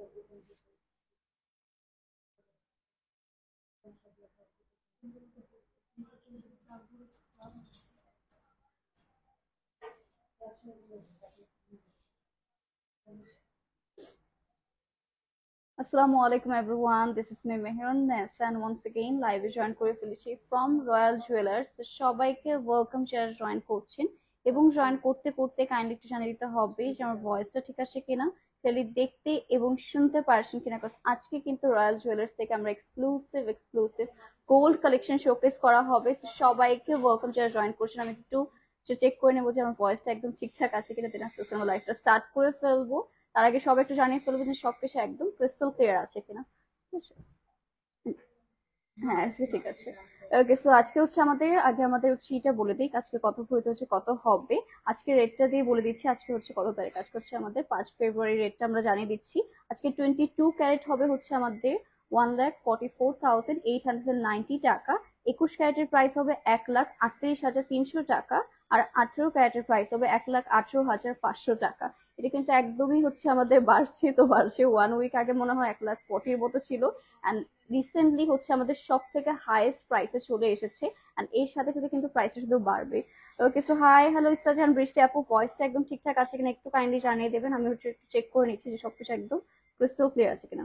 আসসালামু আলাইকুম everyone, this is me Mehrun Nesa and once again লাইভে জয়েন করে ফেলেছি ফ্রম রয়্যাল জুয়েলার্স। সবাইকে ওয়েলকাম, যারা জয়েন করছেন এবং জয়েন করতে করতে কাইন্ডলি একটু জানিয়ে দিতে হবে যে আমার ভয়েসটা ঠিক আছে কিনা, খালি দেখতে এবং শুনতে পারছেন কিনা। আজকে কিন্তু রয়্যাল জুয়েলার্স থেকে আমরা এক্সক্লুসিভ গোল্ড কালেকশন শোকেস করা হবে। তো সবাইকে ওয়েলকাম, যারা জয়েন করছেন। আমি একটু চেক করে নেবো যে আমার ভয়েসটা একদম ঠিকঠাক আছে কিনা, দেন আস্তে আস্তে আমার লাইফটা স্টার্ট করে ফেলবো। তার আগে সবাই একটু জানিয়ে ফেলবো যে সবকিছু একদম ক্রিস্টাল ক্লিয়ার আছে কিনা। ঠিক আছে? হ্যাঁ, আজকে ঠিক আছে। ওকে, সো আজকে হচ্ছে আমাদের হচ্ছে এটা বলে দিই আজকে কত ভরিতে হচ্ছে কত হবে। আজকে রেটটা দিয়ে বলে দিচ্ছি। আজকে হচ্ছে কত তারিখ, আজকে হচ্ছে আমাদের 5 ফেব্রুয়ারি। রেটটা আমরা জানিয়ে দিচ্ছি। আজকে 22 ক্যারেট হবে হচ্ছে আমাদের 1,44,890 টাকা। 21 ক্যারেটের প্রাইস হবে 1,38,300 টাকা। আর 18 ক্যারেটের প্রাইস হবে 1,18,500 টাকা। এটা কিন্তু একদমই হচ্ছে আমাদের বাড়ছে, তো বাড়ছে। 1 উইক আগে মনে হয় 1,40,000 মতো ছিল, অ্যান্ড রিসেন্টলি হচ্ছে আমাদের সব থেকে হাইয়েস্ট প্রাইসে চলে এসেছে, অ্যান্ড এর সাথে সাথে কিন্তু প্রাইসটা শুধু বাড়বে। ওকে, সো হাই হ্যালো ইস্তাজান, বৃষ্টি আপু, ভয়েসটা একদম ঠিকঠাক আছে কিনা একটু কাইন্ডলি জানিয়ে দেবেন। আমি হচ্ছে একটু চেক করে নিচ্ছি যে সবকিছু একদম ক্রিস্টাল ক্লিয়ার আছে কিনা।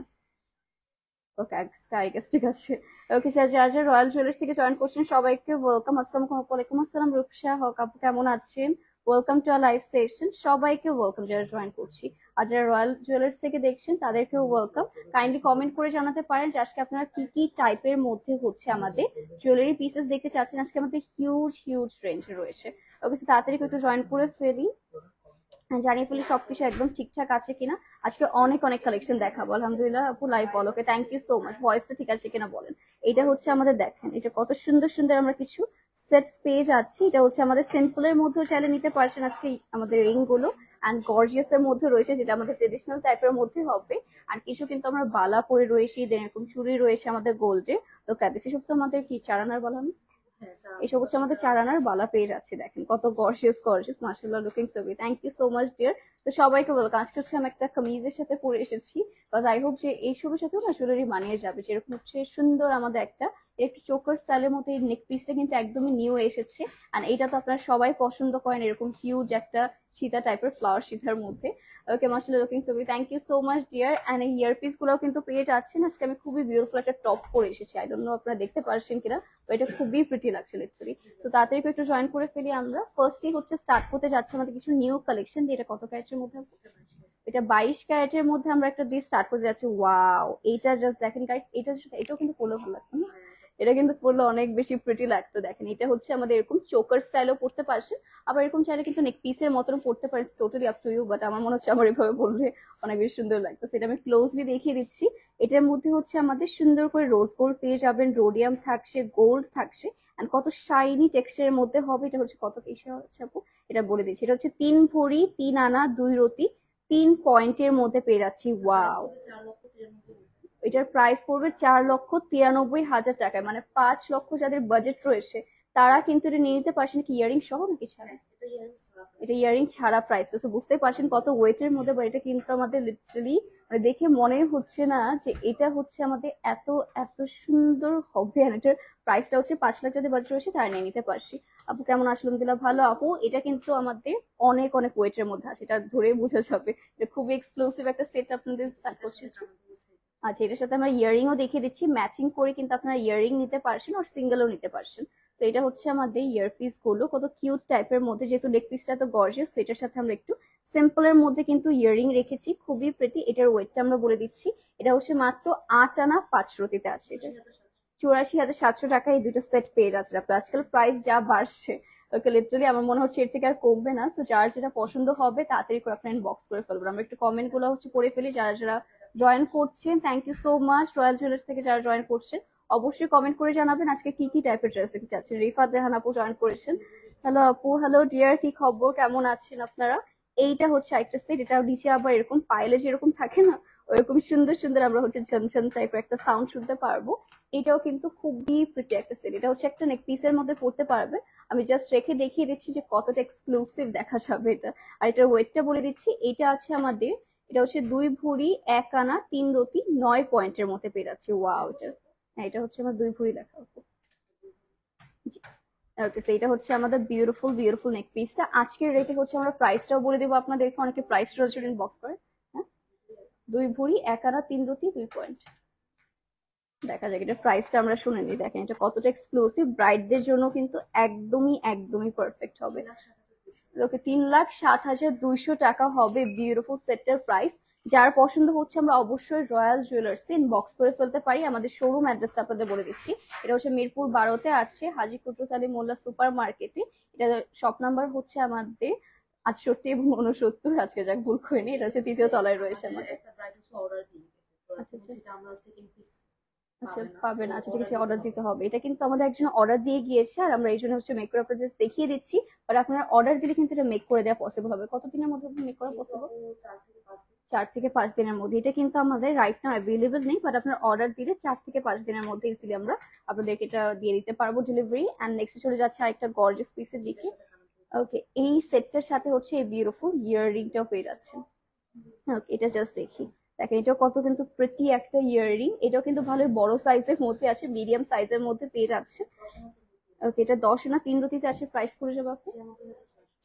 ওকে, স্কাই গেস ঠিক আছে। ওকে স্যার, যারা যারা রয়্যাল জুয়েলার্স থেকে জয়েন করছেন সবাইকে ওয়েলকাম। আসসালামু আলাইকুম। আসসালাম রূপসা হক আপু, কেমন আছেন? Welcome to our live session. সবাইকে ওয়েলকাম যারা জয়েন করছি। আর যারা রয়্যাল জুয়েলার্স থেকে দেখছেন তাদেরকেও ওয়েলকাম। কাইন্ডলি কমেন্ট করে জানাতে পারেন যে আজকে আপনারা কি কি টাইপের মধ্যে হচ্ছে আমাদের জুয়েলারি পিসেস দেখতে চাচ্ছেন। আজকে আমাদের হিউজ হিউজ রেঞ্জ রয়েছে। ওকে, তাড়াতাড়ি একটু জয়েন করে ফেলি, জানিয়ে ফেলি সবকিছু একদম ঠিকঠাক আছে কিনা। আজকে অনেক অনেক কালেকশন দেখাবো আলহামদুলিল্লাহ। আপু লাইভ বলো, ওকে, থ্যাংক ইউ সো মাচ। ভয়েসটা ঠিক আছে কিনা বলেন। এটা হচ্ছে আমাদের, দেখেন এটা কত সুন্দর সুন্দর আমরা কিছু সেটস পেয়ে যাচ্ছি। এটা হচ্ছে আমাদের সিম্পলের মধ্যেও চাইলে নিতে পারছেন আজকে আমাদের রিং গুলো, অ্যান্ড গর্জিয়াস এর মধ্যে রয়েছে যেটা আমাদের ট্রেডিশনাল টাইপের মধ্যে হবে। আর কিছু কিন্তু আমরা বালা পরে রয়েছি, দেন এরকম চুড়ি রয়েছে আমাদের গোল্ডের। তো কাদিসি সব তো আমাদের কি চারানার বলা না, এসব হচ্ছে আমাদের চারানার বালা পেয়ে যাচ্ছে। দেখেন কত গর্জিয়াস গর্জিয়াস, মাশাআল্লাহ, looking so good. Thank you so much dear. তো সবাইকে ওয়েলকাম। আজকে হচ্ছে আমি একটা কামিজের সাথে পরে এসেছি, বাট আই হোপ যে এই সবের সাথেও না জুয়েলারি মানিয়ে যাবে। যেরকম হচ্ছে সুন্দর আমাদের একটা একটু চোকার স্টাইলের মধ্যে এই নেক পিসটা কিন্তু একদমই নিউ এসেছে, আর এটা তো আপনারা সবাই পছন্দ করেন, এরকম হিউজ একটা সীতা টাইপের ফ্লাওয়ার সীতার মধ্যে। ওকে, মাশাআল্লাহ, looking so good. Thank you so much dear. And এই ইয়ারপিস গুলোও কিন্তু পেয়ে যাচ্ছেন। আজকে আমি খুবই বিউটিফুল একটা টপ পরে এসেছি, আই ডোন্ট নো আপনারা দেখতে পারছেন কিনা, তো এটা খুবই প্রিটি লাগছে লিটারালি। তো তাড়াতাড়ি একটু জয়েন করে ফেলি আমরা। ফার্স্টই হচ্ছে স্টার্ট করতে যাচ্ছে আমাদের কিছু নিউ কালেকশন দিয়ে। এটা কত ক্যারেটের মধ্যে? এটা 22 ক্যারেটের মধ্যে আমরা একটা দিয়ে স্টার্ট করতে যাচ্ছি। ওয়াও, এইটা জাস্ট দেখেন গাইস, এটাও কিন্তু পরলে ভালো লাগতো না? এটা কিন্তু পরলে অনেক বেশি প্রিটি লাগতো। দেখেন এটা হচ্ছে আমাদের এরকম চোকার স্টাইলও পড়তে পারছেন, আবার এরকম চাইলে কিন্তু নেক পিসের মতন পড়তে পারেন। Totally up to you, but আমার মনে হচ্ছে আমার এভাবে বললে অনেক বেশি সুন্দর লাগতো। সেটা আমি ক্লোজলি দেখিয়ে দিচ্ছি। এটার মধ্যে হচ্ছে আমাদের সুন্দর করে রোজ গোল্ড পেয়ে যাবেন, রোডিয়াম থাকছে, গোল্ড থাকছে, এন্ড কত শাইনি টেক্সচারের মধ্যে হবে। এটা হচ্ছে কত পিসে হচ্ছে আপু, এটা বলে দিচ্ছি। এটা হচ্ছে 3 ভরি 3 আনা 2 রতি 3 পয়েন্টের মধ্যে পেয়ে যাচ্ছি। ওয়াও, এটার প্রাইস পড়বে 4,93,000 টাকায়, মানে 5 লক্ষ যাদের বাজেট রয়েছে তারা কিন্তু এটা নিয়ে নিতে পারছেন। কি ইয়ারিং সহ নাকি ছাড়া? এটা ইয়ারিং ছাড়া প্রাইস, তো বুঝতেই পারছেন কত ওয়েটের মধ্যে। বা এটা কিন্তু আমাদের লিটারালি মানে দেখে মনে হচ্ছে না যে এটা হচ্ছে আমাদের এত এত সুন্দর হবে। আর এটার প্রাইসটা হচ্ছে 5 লাখ, যাদের বাজেট রয়েছে তারা নিয়ে নিতে পারছি। আপু কেমন আসলাম দিলা, ভালো আপু। এটা কিন্তু আমাদের অনেক অনেক ওয়েটের মধ্যে আছে, এটা ধরে বোঝা যাবে। এটা খুবই এক্সক্লুসিভ একটা সেট আপনাদের স্টার্ট করছি। আচ্ছা, এটার সাথে আমরা ইয়ারিংও দেখিয়ে দিচ্ছি, ম্যাচিং করে কিন্তু আপনারা ইয়ারিং নিতে পারছেন আর সিঙ্গেলও নিতে পারছেন। তো এটা হচ্ছে আমাদের ইয়ারপিস গুলো, কত কিউট টাইপের মধ্যে। যেহেতু নেক পিসটা তো গর্জিয়াস, এটার সাথে আমরা একটু সিম্পলের মধ্যে কিন্তু ইয়ারিং রেখেছি, খুবই প্রিটি। এটার ওয়েটটা আমরা বলে দিচ্ছি। এটা হচ্ছে মাত্র 8 আনা 5 রতিতে আছে। এটা 84,700 টাকায় এই দুটো সেট পেয়ে যাচ্ছে। আজকাল প্রাইস যা বাড়ছে, ওকে, লিটারালি আমার মনে হচ্ছে এর থেকে আর কমবে না। সো যার যেটা পছন্দ হবে তাড়াতাড়ি করে আপনার ইনবক্স করে ফেলবো। আমরা একটু কমেন্ট গুলো হচ্ছে পড়ে ফেলি। যারা যারা জয়েন করছেন, thank you so much. Royal Jewellers থেকে যারা জয়েন করছেন অবশ্যই কমেন্ট করে জানাবেন আজকে কি কি টাইপের ড্রেস দেখতে চাচ্ছেন। রিফাত জাহান আপু জয়েন করেছেন। হ্যালো আপু, হ্যালো ডিয়ার, কি খবর, কেমন আছেন আপনারা? এইটা হচ্ছে একটা সেট, এটা নিচে আবার এরকম পাইলে যেরকম থাকে না, ওরকম সুন্দর সুন্দর আমরা হচ্ছে ঝনঝন টাইপের একটা সাউন্ড শুনতে পারবো। এটাও কিন্তু খুবই প্রিটি একটা সেট। এটা হচ্ছে একটা নেক পিসের মধ্যে পড়তে পারবে। আমি জাস্ট রেখে দেখিয়ে দিচ্ছি যে কতটা এক্সক্লুসিভ দেখা যাবে এটা। আর এটার ওয়েটটা বলে দিচ্ছি। এটা আছে আমাদের এটা হচ্ছে 2 ভরি 1 আনা 3 রতি 9 পয়েন্টের মধ্যে পেয়ে যাচ্ছি। ওয়াও, এটা হচ্ছে আমার 2 ভরি লেখা। ওকে, সো এটা হচ্ছে আমাদের বিউটিফুল বিউটিফুল নেক পিসটা। আজকের রেটে হচ্ছে আমরা প্রাইসটাও বলে দেবো আপনাদেরকে, অনেকে প্রাইস স্টুডেন্ট বক্স করে। হ্যাঁ, 2 ভরি 1 আনা 3 রতি 2 পয়েন্ট। দেখা যাক এটা প্রাইসটা আমরা শুনে নিই। দেখেন এটা কতটা এক্সক্লুসিভ, ব্রাইডদের জন্য কিন্তু একদমই একদমই পারফেক্ট হবে। ওকে, 3,07,200 টাকা হবে বিউটিফুল সেটটার প্রাইস। যার পছন্দ হচ্ছে আমরা অবশ্যই রয়্যাল জুয়েলার্সে ইনবক্স করে ফেলতে পারি। আমাদের শোরুম অ্যাড্রেসটা আপনাদের বলে দিচ্ছি। এটা হচ্ছে মিরপুর 12-তে আছে, হাজী কুদরত আলী মোল্লা সুপার মার্কেটে। এটা শপ নাম্বার হচ্ছে আমাদের 68 এবং 69। আজকে যাক ভুল করিনি, এটা হচ্ছে 3য় তলায় রয়েছে আমাদের। আচ্ছা, পাবেন। আচ্ছা ঠিক আছে, অর্ডার দিতে হবে। এটা কিন্তু আমাদের একজন অর্ডার দিয়ে গিয়েছে, আর আমরা এই জন্য হচ্ছে মেক করে আপনাদের দেখিয়ে দিচ্ছি। বাট আপনারা অর্ডার দিলে কিন্তু এটা মেক করে দেওয়া পসিবল হবে। কতদিনের মধ্যে মেক করা পসিবল? 4 থেকে 5 দিনের মধ্যে। এটা কিন্তু আমাদের রাইট নাও অ্যাভেলেবল নেই, বাট আপনার অর্ডার দিলে 4 থেকে 5 দিনের মধ্যে ইজিলি আমরা আপনাদেরকে এটা দিয়ে দিতে পারবো ডেলিভারি। অ্যান্ড নেক্সট চলে যাচ্ছে আরেকটা গর্জিয়াস পিসের দিকে। ওকে, এই সেটটার সাথে হচ্ছে এই বিউটিফুল ইয়াররিংটাও পেয়ে যাচ্ছেন। ওকে, এটা জাস্ট দেখি। দেখেন এটাও কত কিন্তু প্রিটি একটা ইয়াররিং। এটাও কিন্তু ভালোই বড় সাইজের মধ্যে আছে, মিডিয়াম সাইজের মধ্যে পেয়ে যাচ্ছে। ওকে, এটা 10 আনা 3 রতিতে আছে। প্রাইস পড়ে যাবে আপনি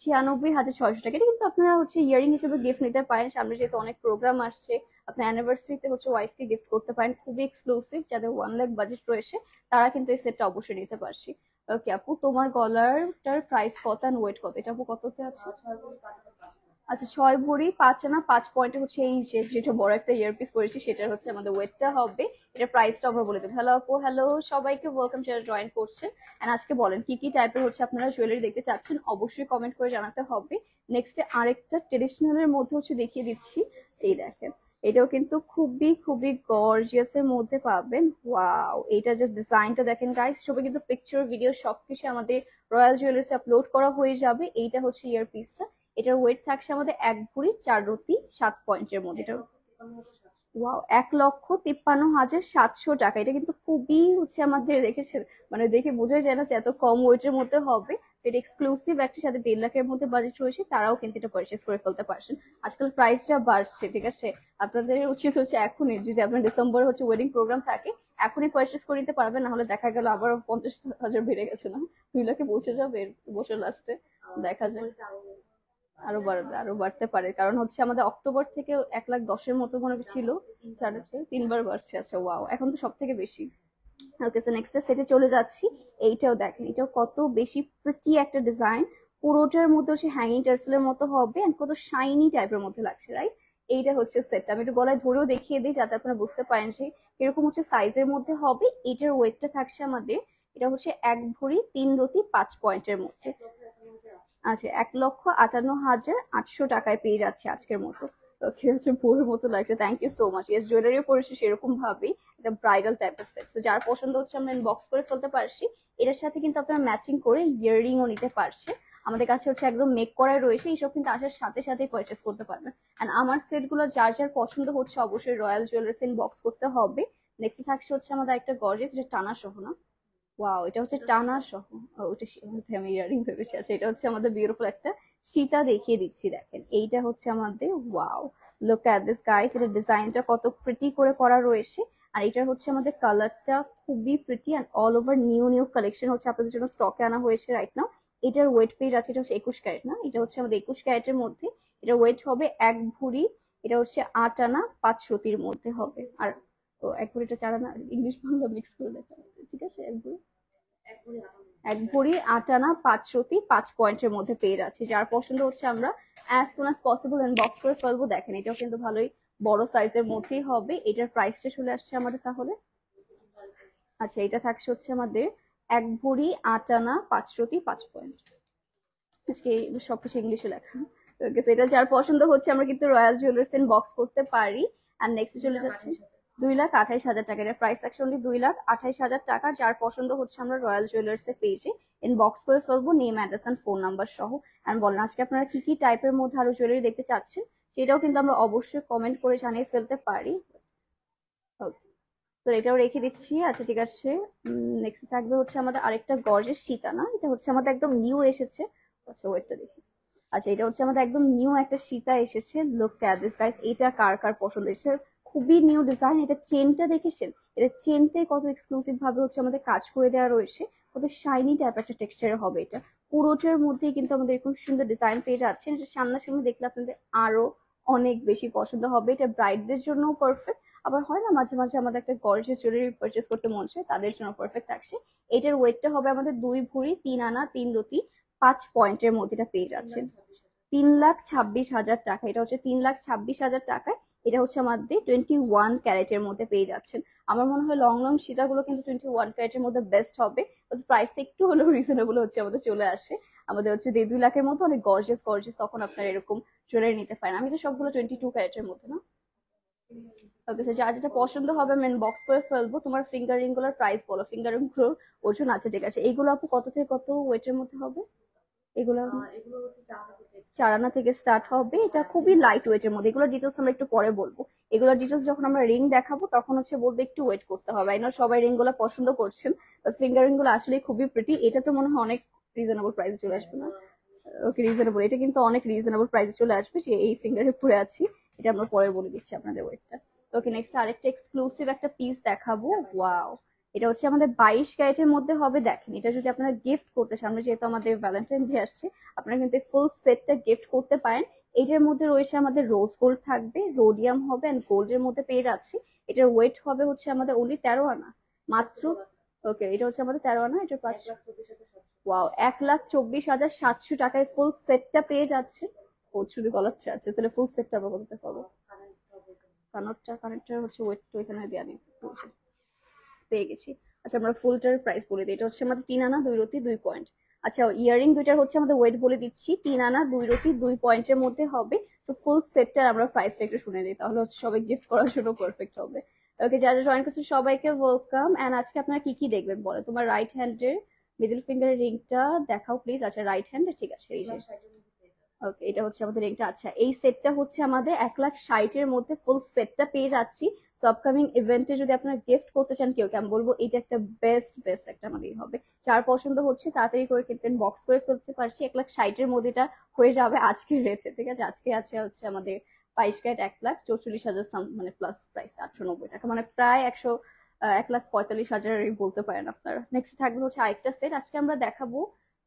96,600 টাকা। এটা কিন্তু আপনারা হচ্ছে ইয়ারিং হিসেবে গিফট নিতে পারেন। সামনে যেহেতু অনেক প্রোগ্রাম আসছে, আপনার অ্যানিভার্সারিতে হচ্ছে ওয়াইফকে গিফট করতে পারেন। খুবই এক্সক্লুসিভ, যাদের 1 লাখ বাজেট রয়েছে তারা কিন্তু এই সেটটা অবশ্যই নিতে পারছি। ওকে আপু, তোমার গলারটার প্রাইস কত আর ওয়েট কত? এটা আপু কততে আছে? আচ্ছা, 6 ভরি 5 আনা 5 পয়েন্টে হচ্ছে এই যেটা বড় একটা ইয়ারপিস পরেছি, সেটার হচ্ছে আমাদের ওয়েটটা হবে। এটা প্রাইসটা আমরা বলে দেবো। হ্যালো আপু, হ্যালো সবাইকে ওয়েলকাম যারা জয়েন করছেন। এন্ড আজকে বলেন কি কি টাইপের হচ্ছে আপনারা জুয়েলারি দেখতে চাচ্ছেন, অবশ্যই কমেন্ট করে জানাতে হবে। নেক্সটে আরেকটা ট্রেডিশনালের মধ্যে হচ্ছে দেখিয়ে দিচ্ছি। এই দেখেন, এটাও কিন্তু খুবই খুবই গর্জিয়াস এর মধ্যে পাবেন। ওয়াও, এটা জাস্ট ডিজাইনটা দেখেন গাইস। সবাই কিন্তু পিকচার ভিডিও সবকিছু আমাদের রয়্যাল জুয়েলার্সে আপলোড করা হয়ে যাবে। এইটা হচ্ছে ইয়ারপিসটা। এটার ওয়েট থাকছে আমাদের 1 ভরি 4 রতি 7 পয়েন্টের মধ্যে। এটা ওয়াও, 1,53,700 টাকা। এটা কিন্তু খুবই হচ্ছে আমাদের রেখেছে, মানে দেখে বোঝাই যায় না যে এত কম ওয়েটের মধ্যে হবে। এটা এক্সক্লুসিভ একটা, সাথে 1.5 লাখের মধ্যে বাজেট রয়েছে তারাও কিন্তু এটা পারচেস করে ফেলতে পারছেন। আজকাল প্রাইসটা বাড়ছে, ঠিক আছে? আপনাদের উচিত হচ্ছে এখনই, যদি আপনার ডিসেম্বর হচ্ছে ওয়েডিং প্রোগ্রাম থাকে, এখনই পারচেস করে নিতে পারবেন। না হলে দেখা গেল আবার 50,000 বেড়ে গেছে, না 2 লাখে পৌঁছে যাবে বছর লাস্টে। দেখা যায় আরো বাড়বে, আরো বাড়তে পারে, কারণ হচ্ছে আমাদের অক্টোবর থেকে 1,10,000-এর মতো মনে ছিল, 3বার বাড়ছে। আচ্ছা ওয়াও, এখন তো সব থেকে বেশি। ওকে, সো নেক্সট সেটে চলে যাচ্ছি। এইটাও দেখেন, এটাও কত বেশি প্রিটি একটা ডিজাইন। পুরোটার মধ্যে হচ্ছে হ্যাঙ্গিং টার্সেলের মতো হবে, এন্ড কত শাইনি টাইপের মধ্যে লাগছে, রাইট? এইটা হচ্ছে সেটটা। আমি একটু গলায় ধরেও দেখিয়ে দিই যাতে আপনারা বুঝতে পারেন যে এরকম হচ্ছে সাইজের মধ্যে হবে। এটার ওয়েটটা থাকছে আমাদের, এটা হচ্ছে 1 ভরি 3 রতি 5 পয়েন্টের মধ্যে। আচ্ছা, 1,58,800 টাকায় পেয়ে যাচ্ছে আজকের মতো। ওকে, হচ্ছে বইয়ের মতো লাগছে। Thank you so much. Yes, জুয়েলারিও পরেছি সেরকম ভাবেই, এটা ব্রাইডাল টাইপের সেট। তো যার পছন্দ হচ্ছে আমরা বক্স করে ফেলতে পারছি। এটার সাথে কিন্তু আপনারা ম্যাচিং করে ইয়াররিংও নিতে পারছে। আমাদের কাছে হচ্ছে একদম মেক করা রয়েছে, এইসব কিন্তু আসার সাথে সাথেই পারচেস করতে পারবেন। এন্ড আমার সেটগুলো যার যার পছন্দ হচ্ছে অবশ্যই রয়্যাল জুয়েলার্স বক্স করতে হবে। নেক্সট থাকছে হচ্ছে আমাদের একটা গর্জিয়াস, যেটা টানা সহ না। ওয়াও, এটা হচ্ছে টানা সহ। ওটা আমি ইয়ারিং ভেবেছি। আচ্ছা, এটা হচ্ছে আমাদের বিউটিফুল একটা সীতা দেখিয়ে দিচ্ছি। দেখেন এইটা হচ্ছে আমাদের, wow, look at this guys. এটা ডিজাইনটা কত প্রিটি করে করা রয়েছে। আর এটা হচ্ছে আমাদের কালারটা খুবই pretty, and all over new new collection হচ্ছে আপনাদের জন্য স্টকে আনা হয়েছে রাইট নাও। এটার ওয়েট পেয়ে যাচ্ছে, এটা হচ্ছে 21 ক্যারেট না, এটা হচ্ছে আমাদের 21 ক্যারেটের মধ্যে। এটা ওয়েট হবে 1 ভরি, এটা হচ্ছে 8 আনা 5 রতির মধ্যে হবে। আর 1 ভরিটা 4 আনা, ইংলিশ বাংলা মিক্স করে লেখা, ঠিক আছে? 1 ভরি 8 আনা 5 রতি 5 পয়েন্টের মধ্যে পেয়ে যাচ্ছি। যার পছন্দ হচ্ছে আমরা as soon as possible box করে ফেলবো। দেখেন এটাও কিন্তু ভালোই বড় সাইজের মধ্যেই হবে। এটার প্রাইসটা চলে আসছে আমাদের তাহলে। আচ্ছা, এটা থাকছে হচ্ছে আমাদের 1 ভরি 8 আনা 5 রতি 5 পয়েন্ট। আজকে সবকিছু ইংলিশে লেখা। ওকে, এটা যার পছন্দ হচ্ছে আমরা কিন্তু রয়্যাল জুয়েলার্স বক্স করতে পারি। আর নেক্সট চলে যাচ্ছে 2,28,000 টাকা। এটা প্রাইস অ্যাকচুয়ালি 2,28,000 টাকা। যার পছন্দ হচ্ছে আমরা রয়্যাল জুয়েলার্স পেজে বক্স করে ফেলবো, name address and phone number সহ। অ্যান্ড বলেন আজকে আপনারা কি কি টাইপের মধ্যে আরো জুয়েলারি দেখতে চাচ্ছেন, সেটাও কিন্তু আমরা অবশ্যই কমেন্ট করে জানিয়ে ফেলতে পারি। ওকে, তো এটাও রেখে দিচ্ছি। আচ্ছা ঠিক আছে, নেক্সট থাকবে হচ্ছে আমাদের আরেকটা গর্জেস সীতা না, এটা হচ্ছে আমাদের একদম নিউ এসেছে। আচ্ছা, ওয়েটটা দেখি। আচ্ছা, এটা হচ্ছে আমাদের একদম নিউ একটা সীতা এসেছে। লুক অ্যাট দিস গাইস, এটা কার কার পছন্দ এসেছে, খুবই নিউ ডিজাইন। এটা চেনটা দেখেছেন, এটা চেনটাই কত এক্সক্লুসিভ ভাবে হচ্ছে আমাদের কাজ করে দেওয়া রয়েছে, কত শাইনি টাইপ একটা টেক্সচারে হবে এটা। পুরোটার মধ্যে কিন্তু আমাদের এরকম সুন্দর ডিজাইন পেয়ে যাচ্ছেন। এটা সামনাসামনি দেখলে আপনাদের আরো অনেক বেশি পছন্দ হবে। এটা ব্রাইডদের জন্য পারফেক্ট, আবার হয় না মাঝে মাঝে আমাদের একটা গর্জিয়াস জুয়েলারি পারচেস করতে মন চায়, তাদের জন্য পারফেক্ট থাকছে। এটার ওয়েটটা হবে আমাদের 2 ভরি 3 আনা 3 রতি 5 পয়েন্টের মধ্যে এটা পেয়ে যাচ্ছেন। 3,26,000 টাকা, এটা হচ্ছে 3,26,000 টাকায়। এটা হচ্ছে আমাদের 21 ক্যারেটের মধ্যে পেয়ে যাচ্ছেন। আমার মনে হয় লং লং সীতাগুলো কিন্তু 21 ক্যারেটের মধ্যে বেস্ট হবে। প্রাইসটা একটু হলেও রিজনেবল হচ্ছে আমাদের চলে আসে। আমাদের হচ্ছে 1.5-2 লাখের মতো অনেক গর্জিয়াস গর্জিয়াস তখন আপনার এরকম জুয়েলারি নিতে পারেন। আমি তো সবগুলো 22 ক্যারেটের মধ্যে না। ওকে, তো যার যেটা পছন্দ হবে আমি বক্স করে ফেলবো। তোমার ফিঙ্গার রিং গুলোর প্রাইস বলো, ফিঙ্গার রিং গুলোর ওজন। আচ্ছা ঠিক আছে, এইগুলো আপু কত থেকে কত ওয়েটের মধ্যে হবে? এগুলো 4 আনা থেকে স্টার্ট হবে। এটা খুবই লাইট ওয়েটের মধ্যে। এগুলো ডিটেলস আমরা একটু পরে বলবো। এগুলো ডিটেলস যখন আমরা রিং দেখাবো তখন হচ্ছে বলবো একটু ওয়েট করতে হবে। আই নো সবাই রিং গুলো পছন্দ করছেন, বাস ফিঙ্গার রিং গুলো আসলে খুবই প্রিটি। এটা তো মনে হয় অনেক রিজনেবল প্রাইসে চলে আসবে না? ওকে, রিজনেবল, এটা কিন্তু অনেক রিজনেবল প্রাইসে চলে আসবে। যে এই ফিঙ্গারে পরে আছি, এটা আমরা পরে বলে দিচ্ছি আপনাদের ওয়েটটা। ওকে, নেক্সট আরেকটা এক্সক্লুসিভ একটা পিস দেখাবো। ওয়াও, এটা হচ্ছে আমাদের 22 ক্যারেটের মধ্যে হবে। দেখেন, এটা যদি আপনারা গিফট করতে, সামনে যেহেতু আমাদের ভ্যালেন্টাইন ডে আসছে, আপনারা কিন্তু ফুল সেটটা গিফট করতে পারেন। এটার মধ্যে রয়েছে আমাদের রোজ গোল্ড থাকবে, রোডিয়াম হবে এন্ড গোল্ডের মধ্যে পেয়ে যাচ্ছি। এটার ওয়েট হবে হচ্ছে আমাদের অনলি 13 আনা মাত্র। ওকে, এটা হচ্ছে আমাদের 13 আনা। এটার পাঁচ, ওয়াও, 1,24,700 টাকায় ফুল সেটটা পেয়ে যাচ্ছে। ও শুধু গলারটা আছে, তাহলে ফুল সেটটা আমরা কততে পাবো? কানেরটা হচ্ছে ওয়েট তো এখানে দেওয়া নেই, পেয়ে গেছি। আচ্ছা, আমরা ফুলটার প্রাইস বলে দিই। এটা হচ্ছে আমাদের 3 আনা 2 রতি 2 পয়েন্ট। আচ্ছা, ইয়ারিং দুইটার হচ্ছে আমাদের ওয়েট বলে দিচ্ছি, 3 আনা 2 রতি 2 পয়েন্টের মধ্যে হবে। তো ফুল সেটটার আমরা প্রাইসটা একটু শুনে দিই, তাহলে হচ্ছে সবাই গিফট করার জন্য পারফেক্ট হবে। ওকে, যারা জয়েন করছে সবাইকে ওয়েলকাম। এন্ড আজকে আপনারা কি কি দেখবেন বলে? তোমার রাইট হ্যান্ডের মিডল ফিঙ্গারের রিংটা দেখাও প্লিজ। আচ্ছা, রাইট হ্যান্ডে, ঠিক আছে, এই যে। ওকে, এটা হচ্ছে আমাদের রেটটা। আচ্ছা, এই সেটটা হচ্ছে আমাদের 1,60,000-এর মধ্যে ফুল সেটটা পেয়ে যাচ্ছি। সো আপকামিং ইভেন্টে যদি আপনারা গিফট করতে চান কেউ, আমি বলবো এটা একটা বেস্ট বেস্ট একটা আমাদের হবে। যার পছন্দ হচ্ছে তাড়াতাড়ি করে কিনতেন, বক্স করে ফেলতে পারছি। 1,60,000-এর মধ্যে এটা হয়ে যাবে আজকের রেটে, ঠিক আছে? আজকে আছে হচ্ছে আমাদের 22 ক্যারেট 1,44,000 মানে প্লাস প্রাইস 890 টাকা, মানে প্রায় 1,45,000 বলতে পারেন আপনারা। নেক্সট থাকবে হচ্ছে আরেকটা সেট আজকে আমরা দেখাবো।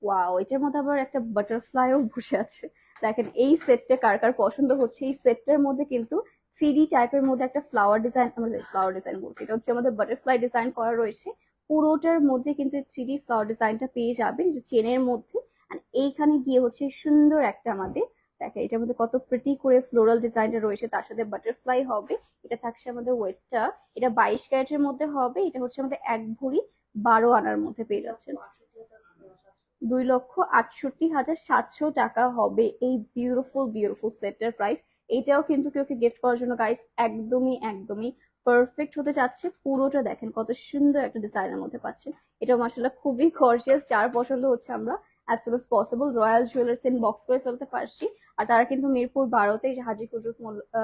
ওয়াও, এটার মধ্যে আবার একটা বাটারফ্লাইও বসে আছে। দেখেন, এই সেটটা কার কার পছন্দ হচ্ছে। এই সেটটার মধ্যে কিন্তু 3D টাইপের মধ্যে একটা ফ্লাওয়ার ডিজাইন, আমাদের ফ্লাওয়ার ডিজাইন বলছি, এটা হচ্ছে আমাদের বাটারফ্লাই ডিজাইন করা রয়েছে। পুরোটার মধ্যে কিন্তু 3D ফ্লাওয়ার ডিজাইনটা পেয়ে যাবেন চেনের মধ্যে। আর এইখানে গিয়ে হচ্ছে সুন্দর একটা আমাদের, দেখেন এটার মধ্যে কত প্রিটি করে ফ্লোরাল ডিজাইনটা রয়েছে, তার সাথে বাটারফ্লাই হবে। এটা থাকছে আমাদের ওয়েটটা, এটা 22 ক্যারেটের মধ্যে হবে। এটা হচ্ছে আমাদের 1 ভরি 12 আনার মধ্যে পেয়ে যাচ্ছেন। 2,68,700 টাকা হবে এই বিউটিফুল বিউটিফুল সেটের প্রাইস। এটাও কিন্তু কেউ গিফট করার জন্য গাইস একদমই একদমই পারফেক্ট হতে যাচ্ছে। পুরোটা দেখেন কত সুন্দর একটা ডিজাইনের মধ্যে পাচ্ছেন। এটা মাশাআল্লাহ খুবই গর্জিয়াস। যার পছন্দ হচ্ছে আমরা as soon as possible royal jewellers in box করে ফেলতে পারছি। আর তারা কিন্তু মিরপুর 12-তে হাজী কুদরত মোল্লা,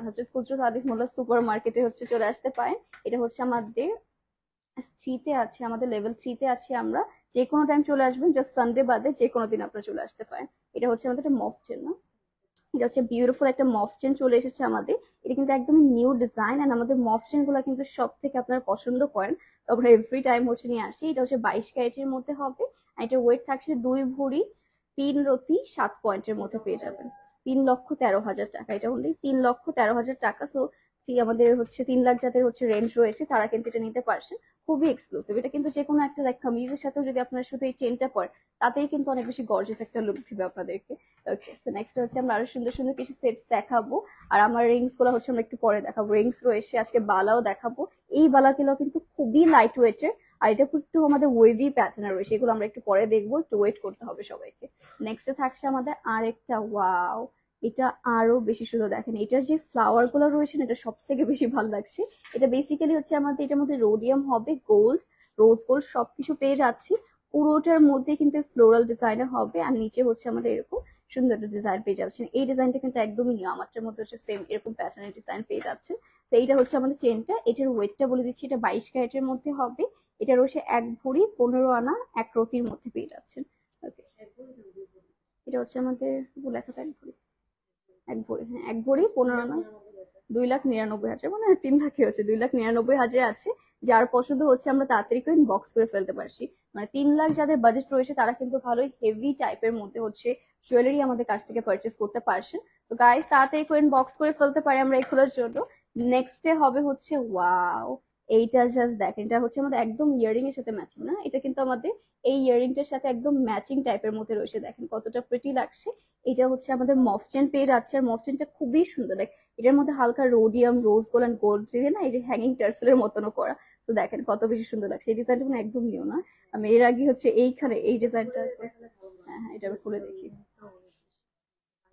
হজরত কুদরত আলিফ মোল্লা সুপার মার্কেটে হচ্ছে চলে আসতে পারেন। এটা হচ্ছে আমাদের 3-তে আছে, আমাদের লেভেল 3-তে আছি আমরা। যে কোনো টাইম চলে আসবেন, জাস্ট সানডে বাদে যে কোনো দিন আপনারা চলে আসতে পারেন। এটা হচ্ছে আমাদের একটা মফ চেন না, এটা হচ্ছে বিউটিফুল একটা মফ চেন চলে এসেছে আমাদের। এটা কিন্তু একদমই নিউ ডিজাইন। এন্ড আমাদের মফ চেন গুলো কিন্তু সব থেকে আপনারা পছন্দ করেন, তো আমরা এভরি টাইম হচ্ছে নিয়ে আসি। এটা হচ্ছে 22 ক্যারেটের মধ্যে হবে। আর এটা ওয়েট থাকছে 2 ভরি 3 রতি 7 পয়েন্টের মধ্যে পেয়ে যাবেন। 3,13,000 টাকা, এটা অনলি 3,13,000 টাকা। সো আমাদের হচ্ছে 3 লাখ যাদের হচ্ছে রেঞ্জ রয়েছে তারা কিন্তু এটা নিতে পারছেন। খুবই এক্সক্লুসিভ। এটা কিন্তু যে কোনো একটা লাইক কামিজের সাথেও যদি আপনারা শুধু এই চেনটা পরেন, তাতেই কিন্তু অনেক বেশি গর্জিয়াস একটা লুক দিবে আপনাদেরকে। ওকে, সো নেক্সট হচ্ছে আমরা আরো সুন্দর সুন্দর কিছু সেটস দেখাবো। আর আমার রিংস গুলো হচ্ছে আমরা একটু পরে দেখাবো। রিংস রয়েছে, আজকে বালাও দেখাবো। এই বালাগুলো কিন্তু খুবই লাইট ওয়েটের, আর এটা একটু আমাদের ওয়েভি প্যাটার্ন রয়েছে। এগুলো আমরা একটু পরে দেখবো, একটু ওয়েট করতে হবে সবাইকে। নেক্সটে থাকছে আমাদের আরেকটা। ওয়াও, এটা আরো বেশি সুন্দর। দেখেন এটার যে ফ্লাওয়ার গুলো রয়েছে না, এটা সব থেকে বেশি ভালো লাগছে। এটা বেসিক্যালি হচ্ছে আমাদের, এটার মধ্যে রোডিয়াম হবে, গোল্ড, রোজ গোল্ড সবকিছু পেয়ে যাচ্ছি। পুরোটার মধ্যে কিন্তু ফ্লোরাল ডিজাইনের হবে। আর নিচে হচ্ছে আমাদের এরকম সুন্দর একটা ডিজাইন পেয়ে যাচ্ছেন। এই ডিজাইনটা কিন্তু একদমই নিউ, আমারটার মধ্যে হচ্ছে সেম এরকম প্যাটার্নের ডিজাইন পেয়ে যাচ্ছেন। তো এইটা হচ্ছে আমাদের চেনটা। এটার ওয়েটটা বলে দিচ্ছি, এটা 22 ক্যারেটের মধ্যে হবে। এটা রয়েছে 1 ভরি 15 আনা 1 রতির মধ্যে পেয়ে যাচ্ছেন। ওকে, এটা হচ্ছে আমাদের লেখা এক ভরি, এক ভরি, হ্যাঁ এক ভরি 15 আনা, 2,99,000, মানে 3 লাখই হচ্ছে, 2,99,000 আছে। যার পছন্দ হচ্ছে আমরা তাড়াতাড়ি করে বক্স করে ফেলতে পারছি। মানে 3 লাখ যাদের বাজেট রয়েছে তারা কিন্তু ভালোই হেভি টাইপের মধ্যে হচ্ছে জুয়েলারি আমাদের কাছ থেকে পারচেস করতে পারছেন। তো গাইস তাড়াতাড়ি করে বক্স করে ফেলতে পারি আমরা এগুলোর জন্য। নেক্সট ডে হবে হচ্ছে ওয়াও, এইটা জাস্ট দেখেন, এটা হচ্ছে আমাদের একদম ইয়ারিং এর সাথে ম্যাচিং না, এটা কিন্তু আমাদের এই ইয়ারিংটার সাথে একদম ম্যাচিং টাইপের মধ্যে রয়েছে, দেখেন কতটা প্রিটি লাগছে। এটা হচ্ছে আমাদের মফ চেন পেয়ে যাচ্ছে, আর মফ চেনটা খুবই সুন্দর, লাইক এটার মধ্যে হালকা rhodium, rose gold and gold দিয়ে না এই যে হ্যাঙ্গিং টার্সেলের মতনও করা। তো দেখেন কত বেশি সুন্দর লাগছে, এই ডিজাইনটা মানে একদম নিউ না। আমি এর আগে হচ্ছে এইখানে এই ডিজাইনটা, হ্যাঁ হ্যাঁ এটা আমি খুলে দেখি।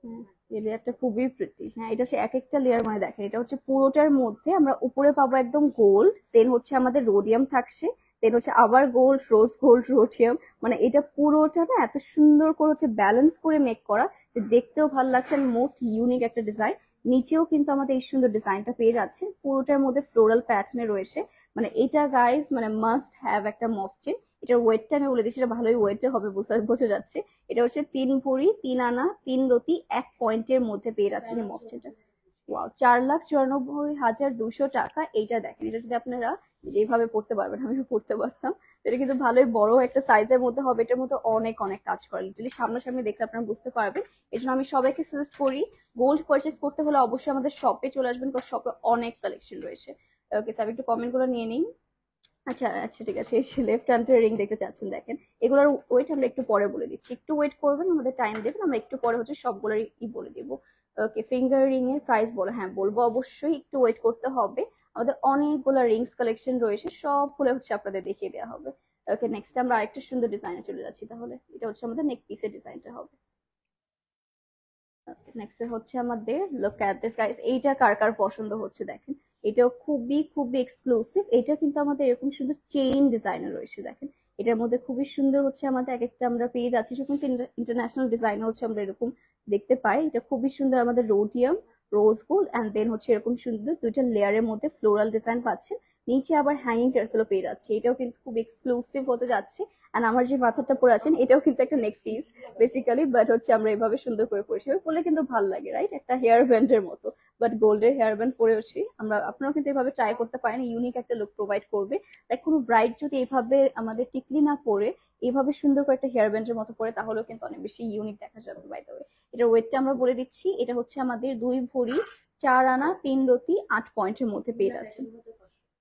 হ্যাঁ, এই লেয়ারটা খুবই প্রিটি। হ্যাঁ এটা হচ্ছে এক একটা লেয়ার, মানে দেখেন এটা হচ্ছে পুরোটার মধ্যে আমরা উপরে পাবো একদম গোল্ড, দেন হচ্ছে আমাদের রোডিয়াম থাকছে, দেন হচ্ছে আবার গোল্ড, রোজ গোল্ড, রোডিয়াম, মানে এটা পুরোটা না এত সুন্দর করে হচ্ছে ব্যালেন্স করে মেক করা যে দেখতেও ভালো লাগছে, মোস্ট ইউনিক একটা ডিজাইন। নিচেও কিন্তু আমাদের এই সুন্দর ডিজাইনটা পেয়ে যাচ্ছে, পুরোটার মধ্যে ফ্লোরাল প্যাটার্নে রয়েছে। মানে এটা গাইস মানে মাস্ট হ্যাভ একটা মফ চেন। এটার ওয়েটটা আমি বলে দিচ্ছি, এটা ভালোই ওয়েটে হবে, বোঝা যাচ্ছে। এটা হচ্ছে 3 ভরি 3 আনা 3 রতি 1 পয়েন্টের মধ্যে পেয়ে যাচ্ছেন এই মফ চেনটা। ওয়াও, 4,94,200 টাকা। এইটা দেখেন, এটা যদি আপনারা যেভাবে পড়তে পারবেন, আমি পড়তে পারতাম, এটা কিন্তু ভালোই বড় একটা সাইজের মধ্যে হবে। এটার মধ্যে অনেক অনেক কাজ করে, লিটারালি সামনাসামনি দেখলে আপনারা বুঝতে পারবেন। এই জন্য আমি সবাইকে সাজেস্ট করি গোল্ড পারচেস করতে হলে অবশ্যই আমাদের শপে চলে আসবেন, কারণ শপে অনেক কালেকশন রয়েছে। ওকে স্যার, একটু কমেন্ট গুলো নিয়ে নিন। আচ্ছা আচ্ছা ঠিক আছে, এই লেফট হ্যান্ডের রিং দেখতে চাচ্ছেন, দেখেন এগুলোর ওয়েট আমরা একটু পরে বলে দিচ্ছি, একটু ওয়েট করবেন, আমাদের টাইম দেবেন, আমরা একটু পরে হচ্ছে সবগুলোর বলে দিব। ওকে, ফিঙ্গার রিং এর প্রাইস বলো, হ্যাঁ বলবো অবশ্যই, একটু ওয়েট করতে হবে। আমাদের অনেকগুলো রিংস কালেকশন রয়েছে, সবগুলো হচ্ছে আপনাদের দেখিয়ে দেওয়া হবে। ওকে, নেক্সট আমরা আরেকটা সুন্দর ডিজাইনে চলে যাচ্ছি, তাহলে এটা হচ্ছে আমাদের নেক পিসের ডিজাইনটা হবে। নেক্সট হচ্ছে আমাদের লুক অ্যাট দিস গাইস, এইটা কার কার পছন্দ হচ্ছে দেখেন, এটাও খুবই খুবই এক্সক্লুসিভ। এটা কিন্তু আমাদের এরকম সুন্দর চেইন ডিজাইনার রয়েছে, দেখেন এটার মধ্যে খুবই সুন্দর হচ্ছে আমাদের এক একটা আমরা পেয়ে যাচ্ছি, যখন ইন্টারন্যাশনাল ডিজাইন হচ্ছে আমরা এরকম দেখতে পাই। এটা খুবই সুন্দর, আমাদের rhodium, rose gold and then হচ্ছে এরকম সুন্দর দুইটা লেয়ারের মধ্যে ফ্লোরাল ডিজাইন পাচ্ছেন। নিচে আবার হ্যাঙ্গিং টার্সেলও পেয়ে যাচ্ছে, এটাও কিন্তু খুব এক্সক্লুসিভ হতে যাচ্ছে। আর আমার যে মাথাটা পরে আছেন এটাও কিন্তু একটা নেক পিস বেসিক্যালি, বাট হচ্ছে আমরা এভাবে সুন্দর করে পরেছি, পরলে কিন্তু ভালো লাগে রাইট, একটা হেয়ার ব্যান্ডের মতো, বাট গোল্ডের হেয়ার ব্যান্ড পরেছি আমরা। আপনারাও কিন্তু এভাবে ট্রাই করতে পারেন, ইউনিক একটা লুক প্রোভাইড করবে। লাইক কোনো ব্রাইড যদি এইভাবে আমাদের টিকলি না পরে এইভাবে সুন্দর করে একটা হেয়ার ব্যান্ডের মতো পরে, তাহলেও কিন্তু অনেক বেশি ইউনিক দেখা যাবে। বাই দ্য ওয়ে, এটার ওয়েটটা আমরা বলে দিচ্ছি, এটা হচ্ছে আমাদের 2 ভরি 4 আনা 3 রতি 8 পয়েন্টের মধ্যে পেয়ে যাচ্ছে,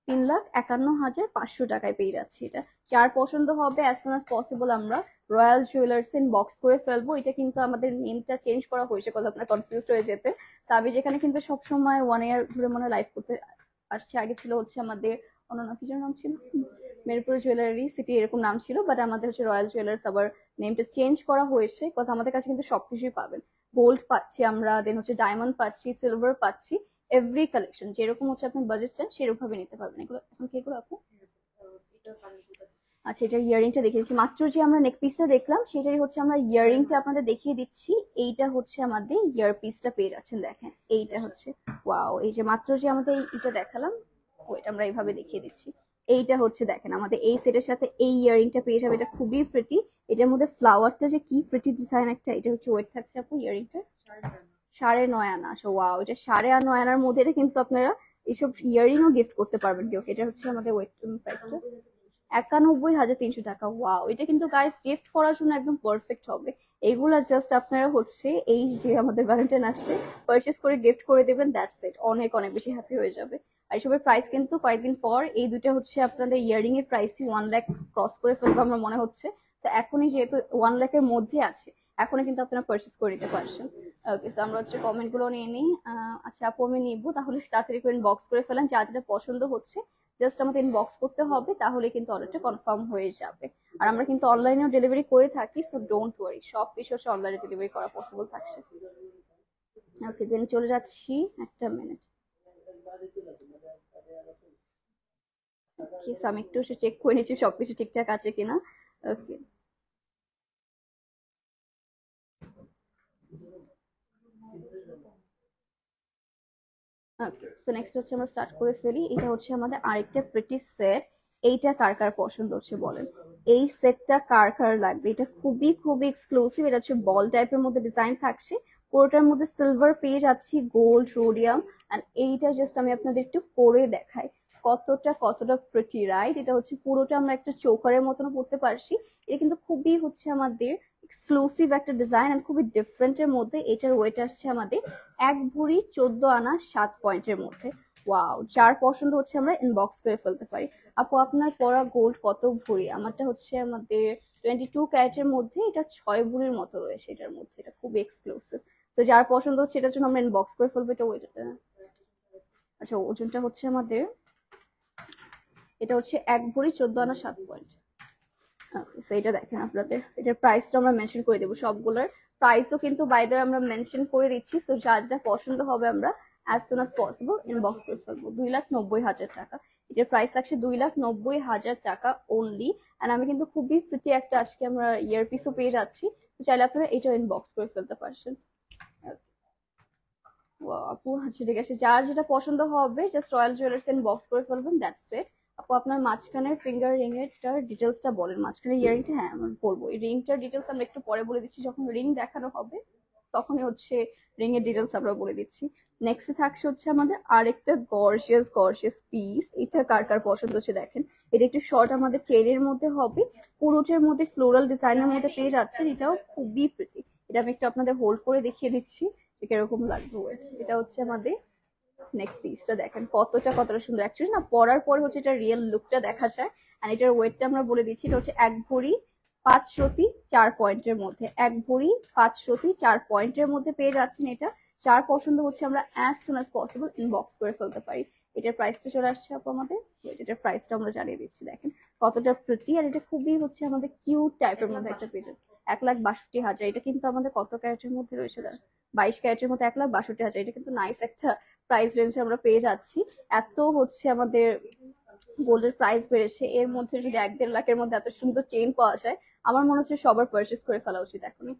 3,51,500 টাকায় পেয়ে যাচ্ছে। এটা যার পছন্দ হবে অ্যাজ সুন অ্যাজ পসিবল আমরা রয়্যাল জুয়েলার্স ইন বক্স করে ফেলবো। এটা কিন্তু আমাদের নেমটা চেঞ্জ করা হয়েছে, কথা আপনার কনফিউজ হয়ে যেতে। তো আমি যেখানে কিন্তু সবসময় 1 ইয়ার ধরে মনে লাইভ করতে আসছে, আগে ছিল হচ্ছে আমাদের অন্য নাম, কি যেন নাম ছিল, মেরপুর জুয়েলারি সিটি এরকম নাম ছিল, বাট আমাদের হচ্ছে রয়্যাল জুয়েলার্স আবার নেমটা চেঞ্জ করা হয়েছে, বিকজ আমাদের কাছে কিন্তু সবকিছুই পাবেন। গোল্ড পাচ্ছি আমরা, দেন হচ্ছে ডায়মন্ড পাচ্ছি, সিলভার পাচ্ছি, এভরি কালেকশন যেরকম হচ্ছে আপনি বাজেট চান সেরকম ভাবে নিতে পারবেন। এগুলো এখন কি এগুলো আপু? আচ্ছা, এটা ইয়ারিংটা দেখিয়ে দিচ্ছি, মাত্র যে আমরা নেক পিসটা দেখলাম সেটারই হচ্ছে আমরা ইয়ারিংটা আপনাদের দেখিয়ে দিচ্ছি। এইটা হচ্ছে আমাদের ইয়ার পিসটা পেয়ে যাচ্ছেন, দেখেন এইটা হচ্ছে ওয়াও, এই যে মাত্র যে আমাদের এটা দেখালাম ওইটা আমরা এইভাবে দেখিয়ে দিচ্ছি। এইটা হচ্ছে দেখেন আমাদের এই সেটের সাথে এই ইয়ারিংটা পেয়ে যাবে, এটা খুবই প্রিটি। এটার মধ্যে ফ্লাওয়ারটা যে কি প্রিটি ডিজাইন একটা, এটা হচ্ছে ওয়েট থাকছে আপু ইয়ারিংটা 9.5 আনা। আচ্ছা ওয়াও, এটা 9.5 আনার মধ্যে এটা কিন্তু আপনারা এইসব ইয়ারিংও গিফট করতে পারবেন কেউ। এটা হচ্ছে আমাদের ওয়েট প্রাইসটা 91,300 টাকা। ওয়াও, এটা কিন্তু গাইস গিফট করার জন্য একদম পারফেক্ট হবে। এগুলা জাস্ট আপনারা হচ্ছে এই যে আমাদের ভ্যালেন্টাইন আসছে পারচেস করে গিফট করে দেবেন, দ্যাটস ইট, অনেক অনেক বেশি হ্যাপি হয়ে যাবে। আর এসবের প্রাইস কিন্তু কয়েকদিন পর এই দুটো হচ্ছে আপনাদের ইয়ারিং এর প্রাইসই 1 লাখ ক্রস করে ফেলবো আমার মনে হচ্ছে। তো এখনই যেহেতু 1 লাখের মধ্যে আছে, এখনই কিন্তু আপনারা পারচেস করে নিতে পারছেন। ওকে, তো আমরা হচ্ছে কমেন্ট গুলো নিয়ে নিই। আচ্ছা আপু আমি নিবো, তাহলে তাড়াতাড়ি করে বক্স করে ফেলেন, যা যেটা পছন্দ হচ্ছে জাস্ট আমাদের ইনবক্স করতে হবে, তাহলে কিন্তু অর্ডারটা কনফার্ম হয়ে যাবে। আর আমরা কিন্তু অনলাইনেও ডেলিভারি করে থাকি, সো ডোন্ট ওয়ারি, সব কিছু হচ্ছে অনলাইনে ডেলিভারি করা পসিবল থাকছে। ওকে, দেন চলে যাচ্ছি, একটা মিনিট। ওকে, আমি একটু চেক করে নিচ্ছি সবকিছু ঠিকঠাক আছে কিনা। ওকে ওকে, সো নেক্সট হচ্ছে আমরা স্টার্ট করে ফেলি। এটা হচ্ছে আমাদের আরেকটা প্রিটি সেট। এইটা কার কার পছন্দ হচ্ছে বলেন, এই সেটটা কার কার লাগবে? এটা খুবই খুবই এক্সক্লুসিভ, এটা হচ্ছে বল টাইপের মধ্যে ডিজাইন থাকছে, পুরোটার মধ্যে সিলভার পেয়ে যাচ্ছি, গোল্ড রোডিয়াম। এন্ড এইটা জাস্ট আমি আপনাদের একটু পরে দেখাই কতটা কতটা প্রিটি, রাইট? এটা হচ্ছে পুরোটা আমরা একটা চোকারের মতন পড়তে পারছি। এটা কিন্তু খুবই হচ্ছে আমাদের এক্সক্লুসিভ একটা ডিজাইন আর খুবই ডিফারেন্টের মধ্যে। এটার ওয়েট আসছে আমাদের 1 ভরি 14 আনা 7 পয়েন্টের মধ্যে। ওয়াও, যার পছন্দ হচ্ছে আমরা ইনবক্স করে ফেলতে পারি। আপু আপনার পরা গোল্ড কত ভরি? আমারটা হচ্ছে আমাদের 22 ক্যারেটের মধ্যে, এটা 6 ভরির মতো রয়েছে এটার মধ্যে, এটা খুব এক্সক্লুসিভ। তো যার পছন্দ হচ্ছে এটার জন্য আমরা ইনবক্স করে ফেলবো। এটা ওয়েট, আচ্ছা ওজনটা হচ্ছে আমাদের, এটা হচ্ছে 1 ভরি 14 আনা 7 পয়েন্ট। তো এটা দেখেন আপনাদের, এটার প্রাইসটা আমরা মেনশন করে দেবো, সবগুলোর প্রাইসও কিন্তু বাইরে আমরা মেনশন করে দিচ্ছি। তো যা যেটা পছন্দ হবে আমরা as soon as possible inbox করে ফেলবো। 2,90,000 টাকা এটার প্রাইস থাকছে, 2,90,000 টাকা অনলি। অ্যান্ড আমি কিন্তু খুবই প্রিটি একটা আজকে আমরা ইয়ারপিসও পেয়ে যাচ্ছি, তো চাইলে আপনারা এটা ইনবক্স করে ফেলতে পারছেন। আপু আচ্ছা ঠিক আছে, যার যেটা পছন্দ হবে জাস্ট রয়্যাল জুয়েলার্স ইনবক্স করে ফেলবেন, দ্যাটস ইট। আপু আপনার মাঝখানের ফিঙ্গার রিং এরটার ডিটেলসটা বলেন, মাঝখানে ইয়ারিংটা, হ্যাঁ আমরা বলবো এই রিংটার ডিটেলস আমরা একটু পরে বলে দিচ্ছি, যখন রিং দেখানো হবে তখনই হচ্ছে রিং এর ডিটেলস আমরা বলে দিচ্ছি। নেক্সট থাকছে হচ্ছে আমাদের আরেকটা গর্জিয়াস গর্জিয়াস পিস, এটা কার কার পছন্দ হচ্ছে দেখেন। এটা একটু শর্ট আমাদের চেনের মধ্যে হবে, পুরোটার মধ্যে ফ্লোরাল ডিজাইনের মধ্যে পেয়ে যাচ্ছেন, এটাও খুবই প্রিটি। এটা আমি একটু আপনাদের হোল্ড করে দেখিয়ে দিচ্ছি কিরকম লাগবে। এটা হচ্ছে আমাদের নেক পিসটা, দেখেন কতটা কতটা সুন্দর। অ্যাকচুয়ালি না পরার পরে হচ্ছে এটা রিয়েল লুকটা দেখা যায়। আর এটার ওয়েটটা আমরা বলে দিচ্ছি, এটা হচ্ছে 1 ভরি 5 রতি 4 পয়েন্টের মধ্যে, 1 ভরি 5 রতি 4 পয়েন্টের মধ্যে পেয়ে যাচ্ছেন এটা। যার পছন্দ হচ্ছে আমরা as soon as possible inbox করে ফেলতে পারি। এটার প্রাইসটা চলে আসছে আপু আমাদের, এটার প্রাইসটা আমরা জানিয়ে দিচ্ছি, দেখেন কতটা প্রিটি। আর এটা খুবই হচ্ছে আমাদের কিউট টাইপের মধ্যে একটা পেজ, 1,62,000। এটা কিন্তু আমাদের কত ক্যারেটের মধ্যে রয়েছে, 22 ক্যারেটের মধ্যে 1,62,000। এটা কিন্তু নাইস একটা প্রাইস রেঞ্জে আমরা পেয়ে যাচ্ছি। এত হচ্ছে আমাদের গোল্ডের প্রাইস বেড়েছে, এর মধ্যে যদি 1-1.5 লাখের মধ্যে এত সুন্দর চেইন পাওয়া যায়, আমার মনে হচ্ছে সবার পারচেস করে ফেলা উচিত এখনই।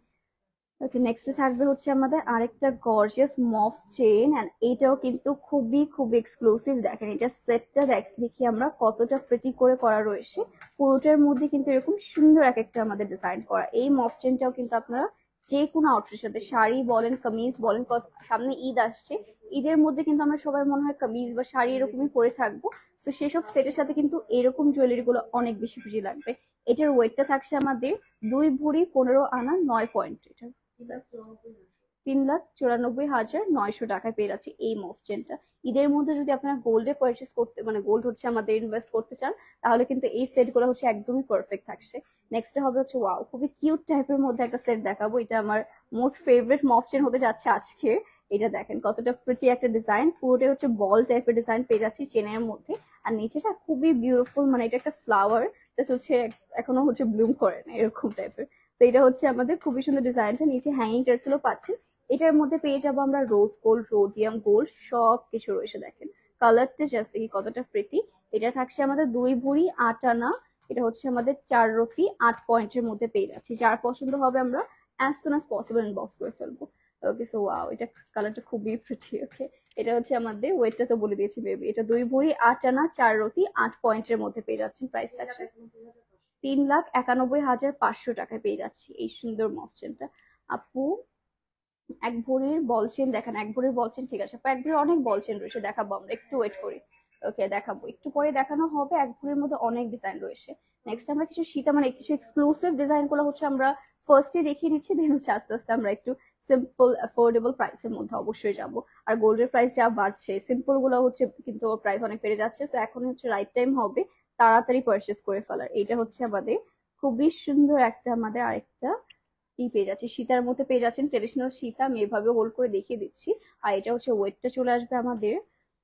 ওকে, নেক্সট থাকবে হচ্ছে আমাদের আরেকটা গর্জিয়াস মফ চেইন, এন্ড এটাও কিন্তু খুবই খুবই এক্সক্লুসিভ। দেখেন এটা সেটটা দেখি আমরা কতটা প্রিটি করে করা রয়েছে, পুরোটার মধ্যে কিন্তু এরকম সুন্দর এক একটা আমাদের ডিজাইন করা। এই মফ চেইনটাও কিন্তু আপনারা যে কোনো আউটফিটের সাথে, শাড়ি বলেন কামিজ বলেন, সামনে ঈদ আসছে, ঈদের মধ্যে কিন্তু আমরা সবাই মনে হয় কামিজ বা শাড়ি এরকমই পরে থাকবো। তো সেসব সেটের সাথে কিন্তু এরকম জুয়েলারি গুলো অনেক বেশি প্রিটি লাগবে। এটার ওয়েটটা থাকছে আমাদের 2 ভরি 15 আনা 9 পয়েন্ট। এটা 3,94,900 টাকায় পেয়ে যাচ্ছে এই মফ চেনটা। ঈদের মধ্যে যদি আপনারা গোল্ডে পারচেস করতে, মানে গোল্ড হচ্ছে আমাদের ইনভেস্ট করতে চান, তাহলে কিন্তু এই সেট গুলো হচ্ছে একদমই পারফেক্ট থাকছে। নেক্সট হবে হচ্ছে ওয়াও, খুবই কিউট টাইপের মধ্যে একটা সেট দেখাবো। এটা আমার মোস্ট ফেভারিট মফ চেন হতে যাচ্ছে আজকে। এটা দেখেন কতটা প্রিটি একটা ডিজাইন, পুরোটাই হচ্ছে বল টাইপের ডিজাইন পেয়ে যাচ্ছি চেনের মধ্যে। আর নিচেটা খুবই বিউটিফুল, মানে এটা একটা ফ্লাওয়ার জাস্ট হচ্ছে এখনো হচ্ছে ব্লুম করে না এরকম টাইপের। তো এটা হচ্ছে আমাদের খুবই সুন্দর ডিজাইনটা, নিচে হ্যাঙ্গিং টার্সেলও পাচ্ছেন। এটার মধ্যে পেয়ে যাবো আমরা রোজ গোল্ড, রোডিয়াম গোল্ড, সব কিছু রয়েছে। দেখেন কালারটা জাস্ট দেখি কতটা প্রিটি। এটা থাকছে আমাদের 2 ভরি 8 আনা, এটা হচ্ছে আমাদের 4 রতি 8 পয়েন্টের মধ্যে পেয়ে যাচ্ছি। যার পছন্দ হবে আমরা as soon as possible inbox করে ফেলবো। ওকে, সো ওয়াও, এটা কালারটা খুবই প্রিটি। ওকে, এটা হচ্ছে আমাদের ওয়েটটা তো বলে দিয়েছি বেবি, এটা 2 ভরি 8 আনা 4 রতি 8 পয়েন্টের মধ্যে পেয়ে যাচ্ছেন। প্রাইস থাকছে 3,91,500 টাকায় পেয়ে যাচ্ছি এই সুন্দর মফ চেনটা। আপু 1 ভরির বল চেন দেখান, 1 ভরির বল চেন ঠিক আছে আপু, 1 ভরির অনেক বল চেন রয়েছে, দেখাবো আমরা, একটু ওয়েট করি। ওকে দেখাবো, একটু পরে দেখানো হবে। 1 ভরির মধ্যে অনেক ডিজাইন রয়েছে। নেক্সট আমরা কিছু সীতা, মানে কিছু এক্সক্লুসিভ ডিজাইন গুলো হচ্ছে আমরা ফার্স্টে দেখিয়ে নিচ্ছি, দেন হচ্ছে আস্তে আস্তে আমরা একটু সিম্পল অ্যাফোর্ডেবল প্রাইসের মধ্যে অবশ্যই যাব। আর গোল্ডের প্রাইস যা বাড়ছে, সিম্পল গুলো হচ্ছে কিন্তু প্রাইস অনেক বেড়ে যাচ্ছে, তো এখন হচ্ছে রাইট টাইম হবে তাড়াতাড়ি পারচেস করে ফেলার। এইটা হচ্ছে আমাদের খুবই সুন্দর একটা আমাদের আরেকটা কি পেয়ে যাচ্ছে, সীতার মধ্যে পেয়ে যাচ্ছেন ট্রেডিশনাল সীতা, আমি এভাবে হোল্ড করে দেখিয়ে দিচ্ছি। আর এটা হচ্ছে ওয়েটটা চলে আসবে আমাদের,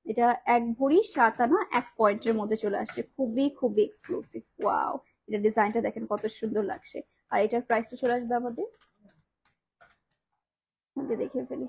এটা 1 ভরি 7 আনা 1 পয়েন্টের মধ্যে চলে আসছে, খুবই খুবই এক্সক্লুসিভ। ওয়াও, এটা ডিজাইনটা দেখেন কত সুন্দর লাগছে। আর এটার প্রাইসটা চলে আসবে আমাদের, দেখিয়ে ফেলি,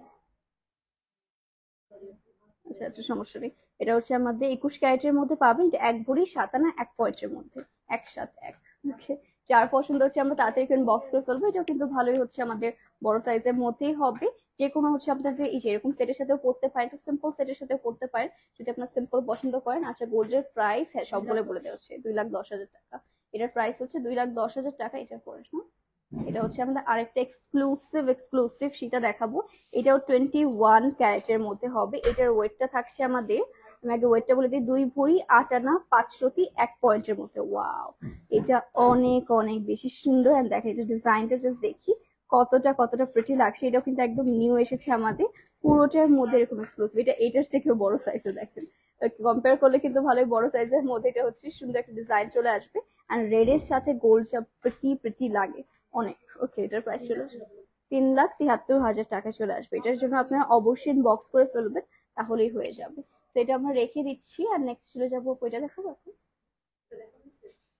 আচ্ছা আচ্ছা সমস্যা নেই। এটা হচ্ছে আমাদের 21 ক্যারেটের মধ্যে পাবেন, এটা 1 ভরি 7 আনা 1 পয়েন্টের মধ্যে, 171। ওকে, যার পছন্দ হচ্ছে আমরা তাড়াতাড়ি বক্স করে ফেলবো। এটাও কিন্তু ভালোই হচ্ছে আমাদের বড় সাইজের মধ্যেই হবে। যে কোনো হচ্ছে আপনাদের এই যে এরকম সেটের সাথেও পড়তে পারেন, একটু সিম্পল সেটের সাথেও পড়তে পারেন যদি আপনার সিম্পল পছন্দ করেন। আচ্ছা গোল্ডের প্রাইস হ্যাঁ সব বলে দেওয়া হচ্ছে 2,10,000 টাকা। এটার প্রাইস হচ্ছে 2,10,000 টাকা। এটার পরে এটা হচ্ছে আমাদের আরেকটা এক্সক্লুসিভ সেটা দেখাবো। এটাও 21 ক্যারেটের মধ্যে হবে। এটার ওয়েটটা থাকছে আমাদের, আমি আগে ওয়েটটা বলে দিই, 2 ভরি 8 আনা 501 পয়েন্টের মধ্যে। ওয়াও, এটা অনেক অনেক বেশি সুন্দর। এন্ড দেখেন এটা ডিজাইনটা জাস্ট দেখি কতটা প্রিটি লাগছে। এটাও কিন্তু একদম নিউ এসেছে আমাদের, পুরোটার মধ্যে এরকম এক্সক্লুসিভ। এটা এটার থেকেও বড় সাইজে দেখেন, কম্পেয়ার করলে কিন্তু ভালোই বড় সাইজের মধ্যে এটা হচ্ছে সুন্দর একটা ডিজাইন চলে আসবে। আর রেড এর সাথে গোল্ড যা প্রিটি লাগে অনেক। ওকে, এটার প্রাইস চলে আসবে 3,73,000 টাকা চলে আসবে। এটার জন্য আপনারা অবশ্যই বক্স করে ফেলবেন, তাহলেই হয়ে যাবে। তো এটা আমরা রেখে দিচ্ছি। আর নেক্সট চলে যাবো, ওইটা দেখাবো এখন।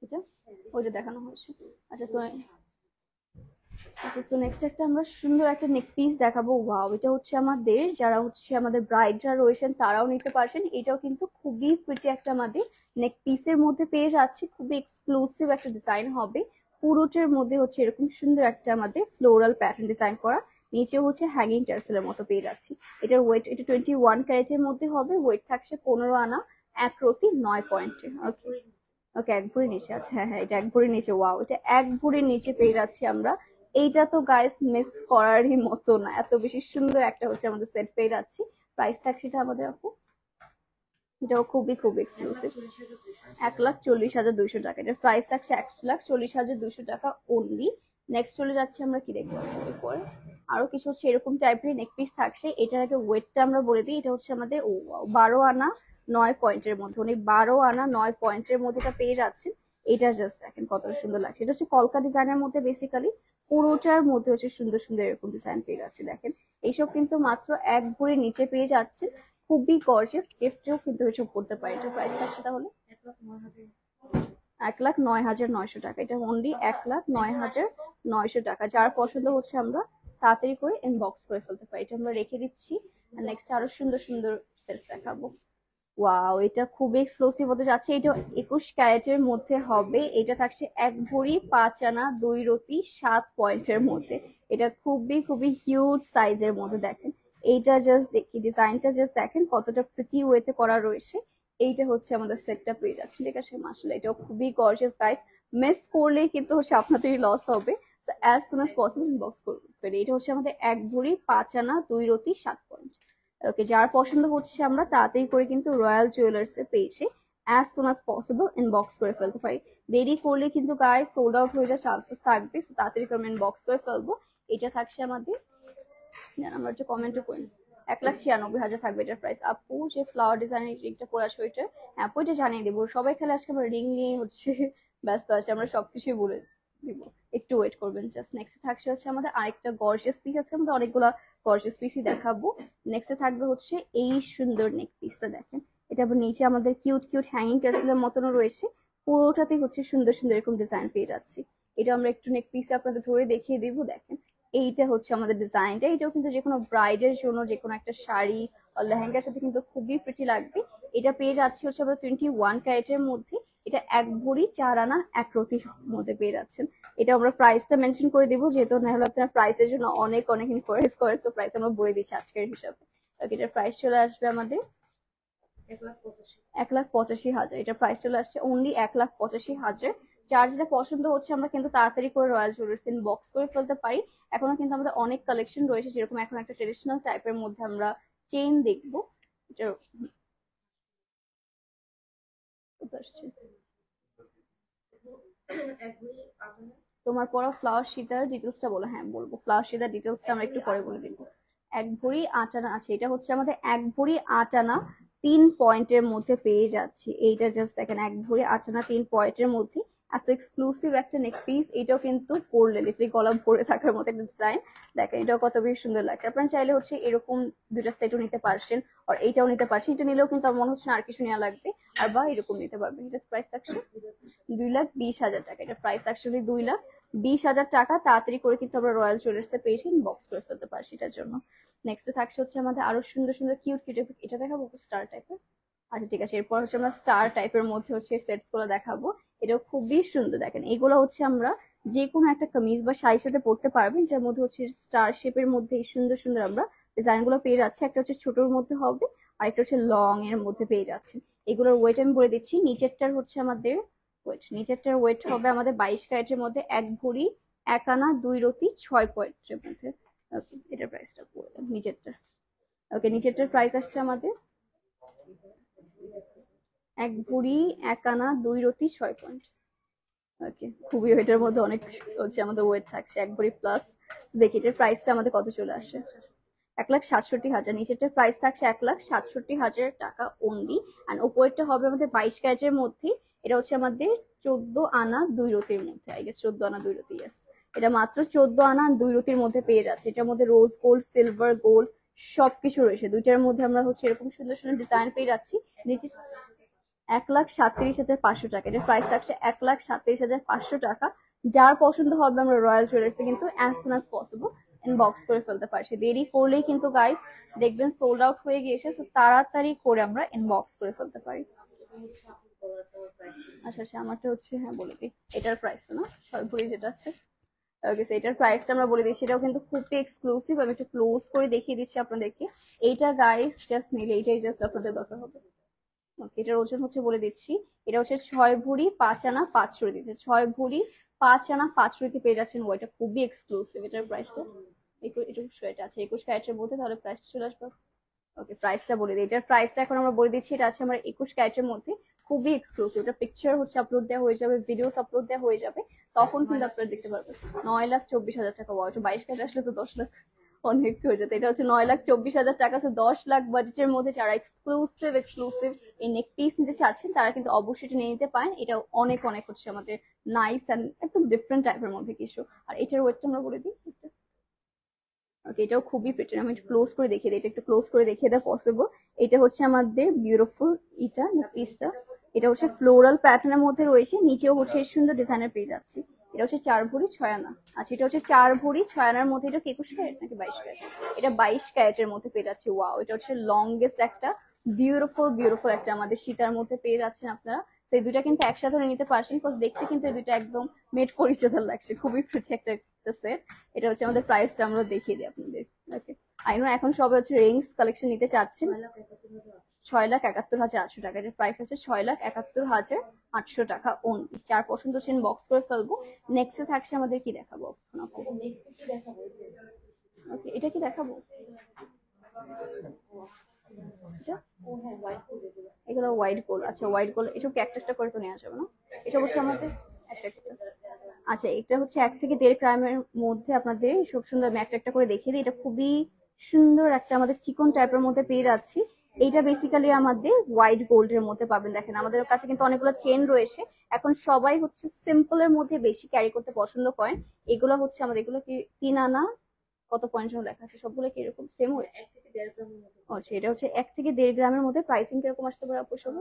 এটা ওইটা দেখানো হয়েছে। আচ্ছা তো নেক্সট একটা আমরা সুন্দর একটা নেক পিস দেখাবো। ওয়াও, এটা হচ্ছে আমাদের যারা হচ্ছে আমাদের ব্রাইডরা রয়েছেন তারাও নিতে পারছেন। এটাও কিন্তু খুবই প্রিটি একটা আমাদের নেক পিসের মধ্যে পেয়ে যাচ্ছে, খুবই এক্সক্লুসিভ একটা ডিজাইন হবে। পুরোটার মধ্যে হচ্ছে এরকম সুন্দর একটা আমাদের ফ্লোরাল প্যাটার্ন ডিজাইন করা, নিচে হচ্ছে হ্যাঙ্গিং টার্সেলের মতো পেয়ে যাচ্ছি। এটার ওয়েট, এটা 21 ক্যারেটের মধ্যে হবে। ওয়েট থাকছে 15 আনা 1 রতি 9 পয়েন্টে। ওকে ওকে, 1 ভরি নিচে আছে। হ্যাঁ, এটা 1 ভরি নিচে। ওয়াও, এটা 1 ভরির নিচে পেয়ে যাচ্ছি আমরা। এইটা তো গাইস মিস করারই মতো না, এত বেশি সুন্দর একটা হচ্ছে আমাদের সেট পেয়ে যাচ্ছি। প্রাইস থাকছে এটা আমাদের আপু, এটাও খুবই এক্সক্লুসিভ, 1,40,200 টাকা। এটার প্রাইস থাকছে 1,40,200 টাকা অনলি। নেক্সট চলে যাচ্ছে আমরা কি দেখবো এরপরে, আরো কিছু হচ্ছে এরকম টাইপের নেক পিস থাকছে। এটার আগে ওয়েটটা আমরা বলে দিই। এটা হচ্ছে আমাদের 12 আনা 9 পয়েন্টের মধ্যে, উনি 12 আনা 9 পয়েন্টের মধ্যে এটা পেয়ে যাচ্ছেন। এটা জাস্ট দেখেন কতটা সুন্দর লাগছে। এটা হচ্ছে কলকা ডিজাইনের মধ্যে, বেসিক্যালি পুরোটার মধ্যে হচ্ছে সুন্দর সুন্দর এরকম ডিজাইন পেয়ে যাচ্ছে। দেখেন এইসব কিন্তু মাত্র 1 ভরির নিচে পেয়ে যাচ্ছে, খুবই গর্জিয়াস। গিফটেও কিন্তু এসব করতে পারে। এটা প্রাইস থাকছে তাহলে 1,09,900 টাকা। এটা অনলি 1,09,900 টাকা। যার পছন্দ হচ্ছে আমরা তাড়াতাড়ি করে ইনবক্স করে ফেলতে পারি। এটা আমরা রেখে দিচ্ছি। নেক্সট আরো সুন্দর সুন্দর সেটস দেখাবো। ওয়াও, এটা খুবই এক্সক্লুসিভ হতে যাচ্ছে। এটা 21 ক্যারেটের মধ্যে হবে। এটা থাকছে 1 ভরি 5 আনা 2 রতি 7 পয়েন্টের মধ্যে। এটা খুবই হিউজ সাইজের মধ্যে। দেখেন এইটা জাস্ট দেখি, ডিজাইনটা জাস্ট দেখেন কতটা প্রিটি ওয়েতে করা রয়েছে। এইটা হচ্ছে আমাদের সেটটা পেয়ে যাচ্ছে। ঠিক আছে, মাশাআল্লাহ, এটাও খুবই গর্জিয়াস গাইস। মিস করলেই কিন্তু হচ্ছে আপনাদেরই লস হবে। So as soon as possible inbox করবেন। এটা হচ্ছে আমাদের 1 ভরি 5 আনা 2 রতি 7 পয়েন্ট। ওকে, যার পছন্দ হচ্ছে আমরা তাড়াতাড়ি করে কিন্তু রয়্যাল জুয়েলার্স এর পেজে as soon as possible inbox করে ফেলতে পারি। দেরি করলে কিন্তু গায়ে সোল্ড আউট হয়ে যাওয়ার চান্সেস থাকবে। সো তাড়াতাড়ি করে ইনবক্স করে ফেলবো। এটা থাকছে আমাদের, আমরা একটু কমেন্টও করি, 1,96,000 থাকবে এটার প্রাইস। আপু যে ফ্লাওয়ার ডিজাইনের রিংটা পরে আসবে ওইটা, হ্যাঁ ওইটা জানিয়ে দেবো। সবাই খেলে আজকে আমরা রিং নিয়ে হচ্ছে ব্যস্ত আছে, আমরা সবকিছুই বলে দিব, একটু ওয়েট করবেন জাস্ট। নেক্সট থাকছে হচ্ছে আমাদের আরেকটা গর্জিয়াস পিস। আজকে আমরা অনেকগুলা গর্জিয়াস পিসই দেখাবো। নেক্সটে থাকবে হচ্ছে এই সুন্দর নেক পিসটা। দেখেন এটা আবার নিচে আমাদের কিউট হ্যাঙ্গিং টার্সেলের মতনও রয়েছে। পুরোটাতে হচ্ছে সুন্দর সুন্দর এরকম ডিজাইন পেয়ে যাচ্ছি। এটা আমরা একটু নেক পিসে আপনাদের ধরে দেখিয়ে দিব। দেখেন এইটা হচ্ছে আমাদের ডিজাইনটা। এটাও কিন্তু যে কোনো ব্রাইডের জন্য, যে কোনো একটা শাড়ি আর লেহেঙ্গার সাথে কিন্তু খুবই প্রিটি লাগবে। এটা পেয়ে যাচ্ছি হচ্ছে আমাদের 21 ক্যারেটের মধ্যে। এটা 1 ভরি 4 আনা 1 রতির মধ্যে পেয়ে যাচ্ছেন। এটা আমরা প্রাইসটা মেনশন করে দিব, যেহেতু না হলে আপনার প্রাইসের জন্য অনেক ইনকোয়ারিজ করে। সো প্রাইস আমরা বলে দিচ্ছি আজকের হিসাবে। এটার প্রাইস চলে আসবে আমাদের 1,85,000। এটা প্রাইস চলে আসছে অনলি 1,85,000। যার যেটা পছন্দ হচ্ছে আমরা কিন্তু তাড়াতাড়ি করে রয়্যাল জুয়েলার্স ইনবক্স করে ফেলতে পারি। এখনো কিন্তু আমাদের অনেক কালেকশন রয়েছে, যেরকম এখন একটা ট্রেডিশনাল টাইপের মধ্যে আমরা চেইন দেখবো। তোমার পরা ফ্লাওয়ার সীতার ডিটেলসটা বলো। হ্যাঁ বলবো, ফ্লাওয়ার সীতার ডিটেলসটা আমরা একটু পরে বলে দিব। 1 ভরি 8 আনা আছে। এটা হচ্ছে আমাদের 1 ভরি 8 আনা 3 পয়েন্টের মধ্যে পেয়ে যাচ্ছি। এইটা জাস্ট দেখেন 1 ভরি 8 আনা 3 পয়েন্টের মধ্যে এত এক্সক্লুসিভ একটা নেক পিস। এটাও কিন্তু পরলে লিটারালি গলা ভরে থাকার মতো একটা ডিজাইন। দেখেন এটাও কত বেশি সুন্দর লাগছে। আপনারা চাইলে হচ্ছে এরকম দুইটা সেটও নিতে পারছেন, আর এইটাও নিতে পারছেন। এটা নিলেও কিন্তু আমার মনে হচ্ছে না আর কিছু নেওয়া লাগবে, আর বা এরকম নিতে পারবেন। এটার প্রাইস থাকছে 2,20,000 টাকা। এটা প্রাইস অ্যাকচুয়ালি 2,20,000 টাকা। তাড়াতাড়ি করে কিন্তু আমরা রয়্যাল জুয়েলার্স এর পেজে ইনবক্স করে ফেলতে পারি সেটার জন্য। নেক্সট থাকছে হচ্ছে আমাদের আরো সুন্দর সুন্দর কিউট এটা দেখাবো স্টার টাইপের। আচ্ছা ঠিক আছে, এরপর হচ্ছে আমরা স্টার টাইপের মধ্যে হচ্ছে সেটস গুলো দেখাবো। এটাও খুবই সুন্দর। দেখেন এগুলো হচ্ছে আমরা যে কোনো একটা কামিজ বা শাড়ির সাথে পরতে পারবেন। যার মধ্যে হচ্ছে স্টার শেপের মধ্যে সুন্দর সুন্দর আমরা ডিজাইন গুলো পেয়ে যাচ্ছি। একটা হচ্ছে ছোটোর মধ্যে হবে, আর একটা হচ্ছে লং এর মধ্যে পেয়ে যাচ্ছেন। এগুলোর ওয়েট আমি বলে দিচ্ছি। নিচেরটার হচ্ছে আমাদের ওয়েট, নিচেরটার ওয়েট হবে আমাদের 22 ক্যারেটের মধ্যে 1 ভরি 1 আনা 2 রতি 6 পয়েন্টের মধ্যে। ওকে, এটার প্রাইসটা বলে দেন নিচেরটা। ওকে, নিচেরটার প্রাইস আসছে আমাদের 1 ভরি 1 আনা 2 রতি 6 পয়েন্ট। ওকে, খুবই ওয়েটের মধ্যে অনেক হচ্ছে আমাদের ওয়েট থাকছে 1 ভরি প্লাস। দেখি এটার প্রাইসটা আমাদের কত চলে আসে, 1,67,000। নিচেরটার প্রাইস থাকছে 1,67,000 টাকা অনলি। অ্যান্ড ওপরেরটা হবে আমাদের 22 ক্যারেটের মধ্যে। এটা হচ্ছে আমাদের 14 আনা 2 রতির মধ্যে, আই গেস 14 আনা 2 রতি, ইয়েস। এটা মাত্র 14 আনা 2 রতির মধ্যে পেয়ে যাচ্ছে। এটার মধ্যে রোজ গোল্ড, সিলভার, গোল্ড সবকিছু রয়েছে। দুইটার মধ্যে আমরা হচ্ছে এরকম সুন্দর সুন্দর ডিজাইন পেয়ে যাচ্ছি। নিচে 1,37,500 টাকা, এটার প্রাইস থাকছে 1,37,500 টাকা। যার পছন্দ হবে আমরা রয়্যাল জুয়েলার্সে কিন্তু as soon as possible inbox করে ফেলতে পারছি। দেরি করলেই কিন্তু গাইস দেখবেন সোল্ড আউট হয়ে গিয়েছে, সো তাড়াতাড়ি করে আমরা ইনবক্স করে ফেলতে পারি। আচ্ছা আচ্ছা, আমারটা হচ্ছে, হ্যাঁ বলে দিই, এটার প্রাইসটা না সর্বোপরি যেটা আছে। ওকে, এটার প্রাইসটা আমরা বলে দিচ্ছি। এটাও কিন্তু খুবই এক্সক্লুসিভ। আমি একটু ক্লোজ করে দেখিয়ে দিচ্ছি আপনাদেরকে। এইটা গাইস জাস্ট নিলে এইটাই জাস্ট আপনাদের দরকার হবে। ওকে, এটার ওজন হচ্ছে বলে দিচ্ছি। এটা হচ্ছে 6 ভরি 5 আনা 5 রতিতে, 6 ভরি 5 আনা 5 রতি পেয়ে যাচ্ছেন। ওইটা খুবই এক্সক্লুসিভ। এটার প্রাইসটা 21 ক্যারেট আছে, 21 ক্যারেটের মধ্যে, তাহলে প্রাইসটা চলে আসবে। ওকে, প্রাইসটা বলে দিই। এটার প্রাইসটা এখন আমরা বলে দিচ্ছি। এটা আছে আমার 21 ক্যারেটের মধ্যে, খুবই এক্সক্লুসিভ। এটা পিকচার হচ্ছে আপলোড দেওয়া হয়ে যাবে, ভিডিওস আপলোড দেওয়া হয়ে যাবে, তখন কিন্তু আপনারা দেখতে পারবেন। 9,24,000 টাকা। ওটা 22 ক্যারেট আসলে তো 10 লাখ অনেক হয়ে যেত। এটা হচ্ছে 9,24,000 টাকা। 10 লাখ বাজেটের মধ্যে যারা এক্সক্লুসিভ এক্সক্লুসিভ এই নেক পিস নিতে চাচ্ছেন তারা কিন্তু অবশ্যই এটা নিয়ে নিতে পারেন। এটা অনেক অনেক হচ্ছে আমাদের নাইস অ্যান্ড একদম ডিফারেন্ট টাইপের মধ্যে কিছু। আর এটার ওয়েটটা আমরা বলে দিই। ওকে, এটাও খুবই প্রিটি। আমি একটু ক্লোজ করে দেখিয়ে দিই, এটা একটু ক্লোজ করে দেখিয়ে দেওয়া পসিবল। এটা হচ্ছে আমাদের বিউটিফুল এটা পিসটা। এটা হচ্ছে ফ্লোরাল প্যাটার্নের মধ্যে রয়েছে, নিচেও হচ্ছে সুন্দর ডিজাইনের পেয়ে যাচ্ছি। এটা হচ্ছে 4 ভরি 6 আনা। আচ্ছা, এটা হচ্ছে 4 ভরি 6 আনার মধ্যে। এটা 21 ক্যারেট নাকি 22 ক্যারেট? এটা 22 ক্যারেটের মধ্যে পেয়ে যাচ্ছে। ওয়াও, এটা হচ্ছে লংগেস্ট একটা বিউটিফুল বিউটিফুল একটা আমাদের সীতার মধ্যে পেয়ে যাচ্ছেন আপনারা। সেই দুইটা কিন্তু একসাথে নিতে পারছেন, বিকজ দেখতে কিন্তু এই দুইটা একদম মেড ফর ইচ আদার লাগছে। খুবই প্রিটি একটা সেট। এটা হচ্ছে আমাদের প্রাইসটা আমরা দেখিয়ে দিই আপনাদের। ওকে, আই নো এখন সবাই হচ্ছে রিংস কালেকশন নিতে চাচ্ছেন। 6,71,800 টাকা। এটার প্রাইস আছে 6,71,800 টাকা ওনলি। যার পছন্দ হচ্ছে বক্স করে ফেলবো। নেক্সটে থাকছে আমাদের কি দেখাবো ওকে, এটা কি দেখাবো? এটা এগুলো হোয়াইট গোল্ড। আচ্ছা, হোয়াইট গোল্ড এসব কি একটা একটা করে তো নেওয়া যাবে না? এটা হচ্ছে আমাদের একটা একটা। আচ্ছা, এটা হচ্ছে 1 থেকে 1.5 গ্রামের মধ্যে আপনাদের খুব সুন্দর। আমি একটা একটা করে দেখিয়ে দিই। এটা খুবই সুন্দর একটা আমাদের চিকন টাইপের মধ্যে পেয়ে যাচ্ছি। এইটা বেসিক্যালি আমাদের হোয়াইট গোল্ডের মধ্যে পাবেন। দেখেন আমাদের কাছে কিন্তু অনেকগুলো চেন রয়েছে। এখন সবাই হচ্ছে সিম্পলের মধ্যে বেশি ক্যারি করতে পছন্দ করেন। এগুলো হচ্ছে আমাদের, এগুলো কি 3 আনা কত পয়েন্ট লেখা আছে, সবগুলো কি এরকম সেম ওয়েট? আচ্ছা, এটা হচ্ছে 1 থেকে 1.5 গ্রামের মধ্যে। প্রাইসিং কিরকম আসতে পারে আপু সব?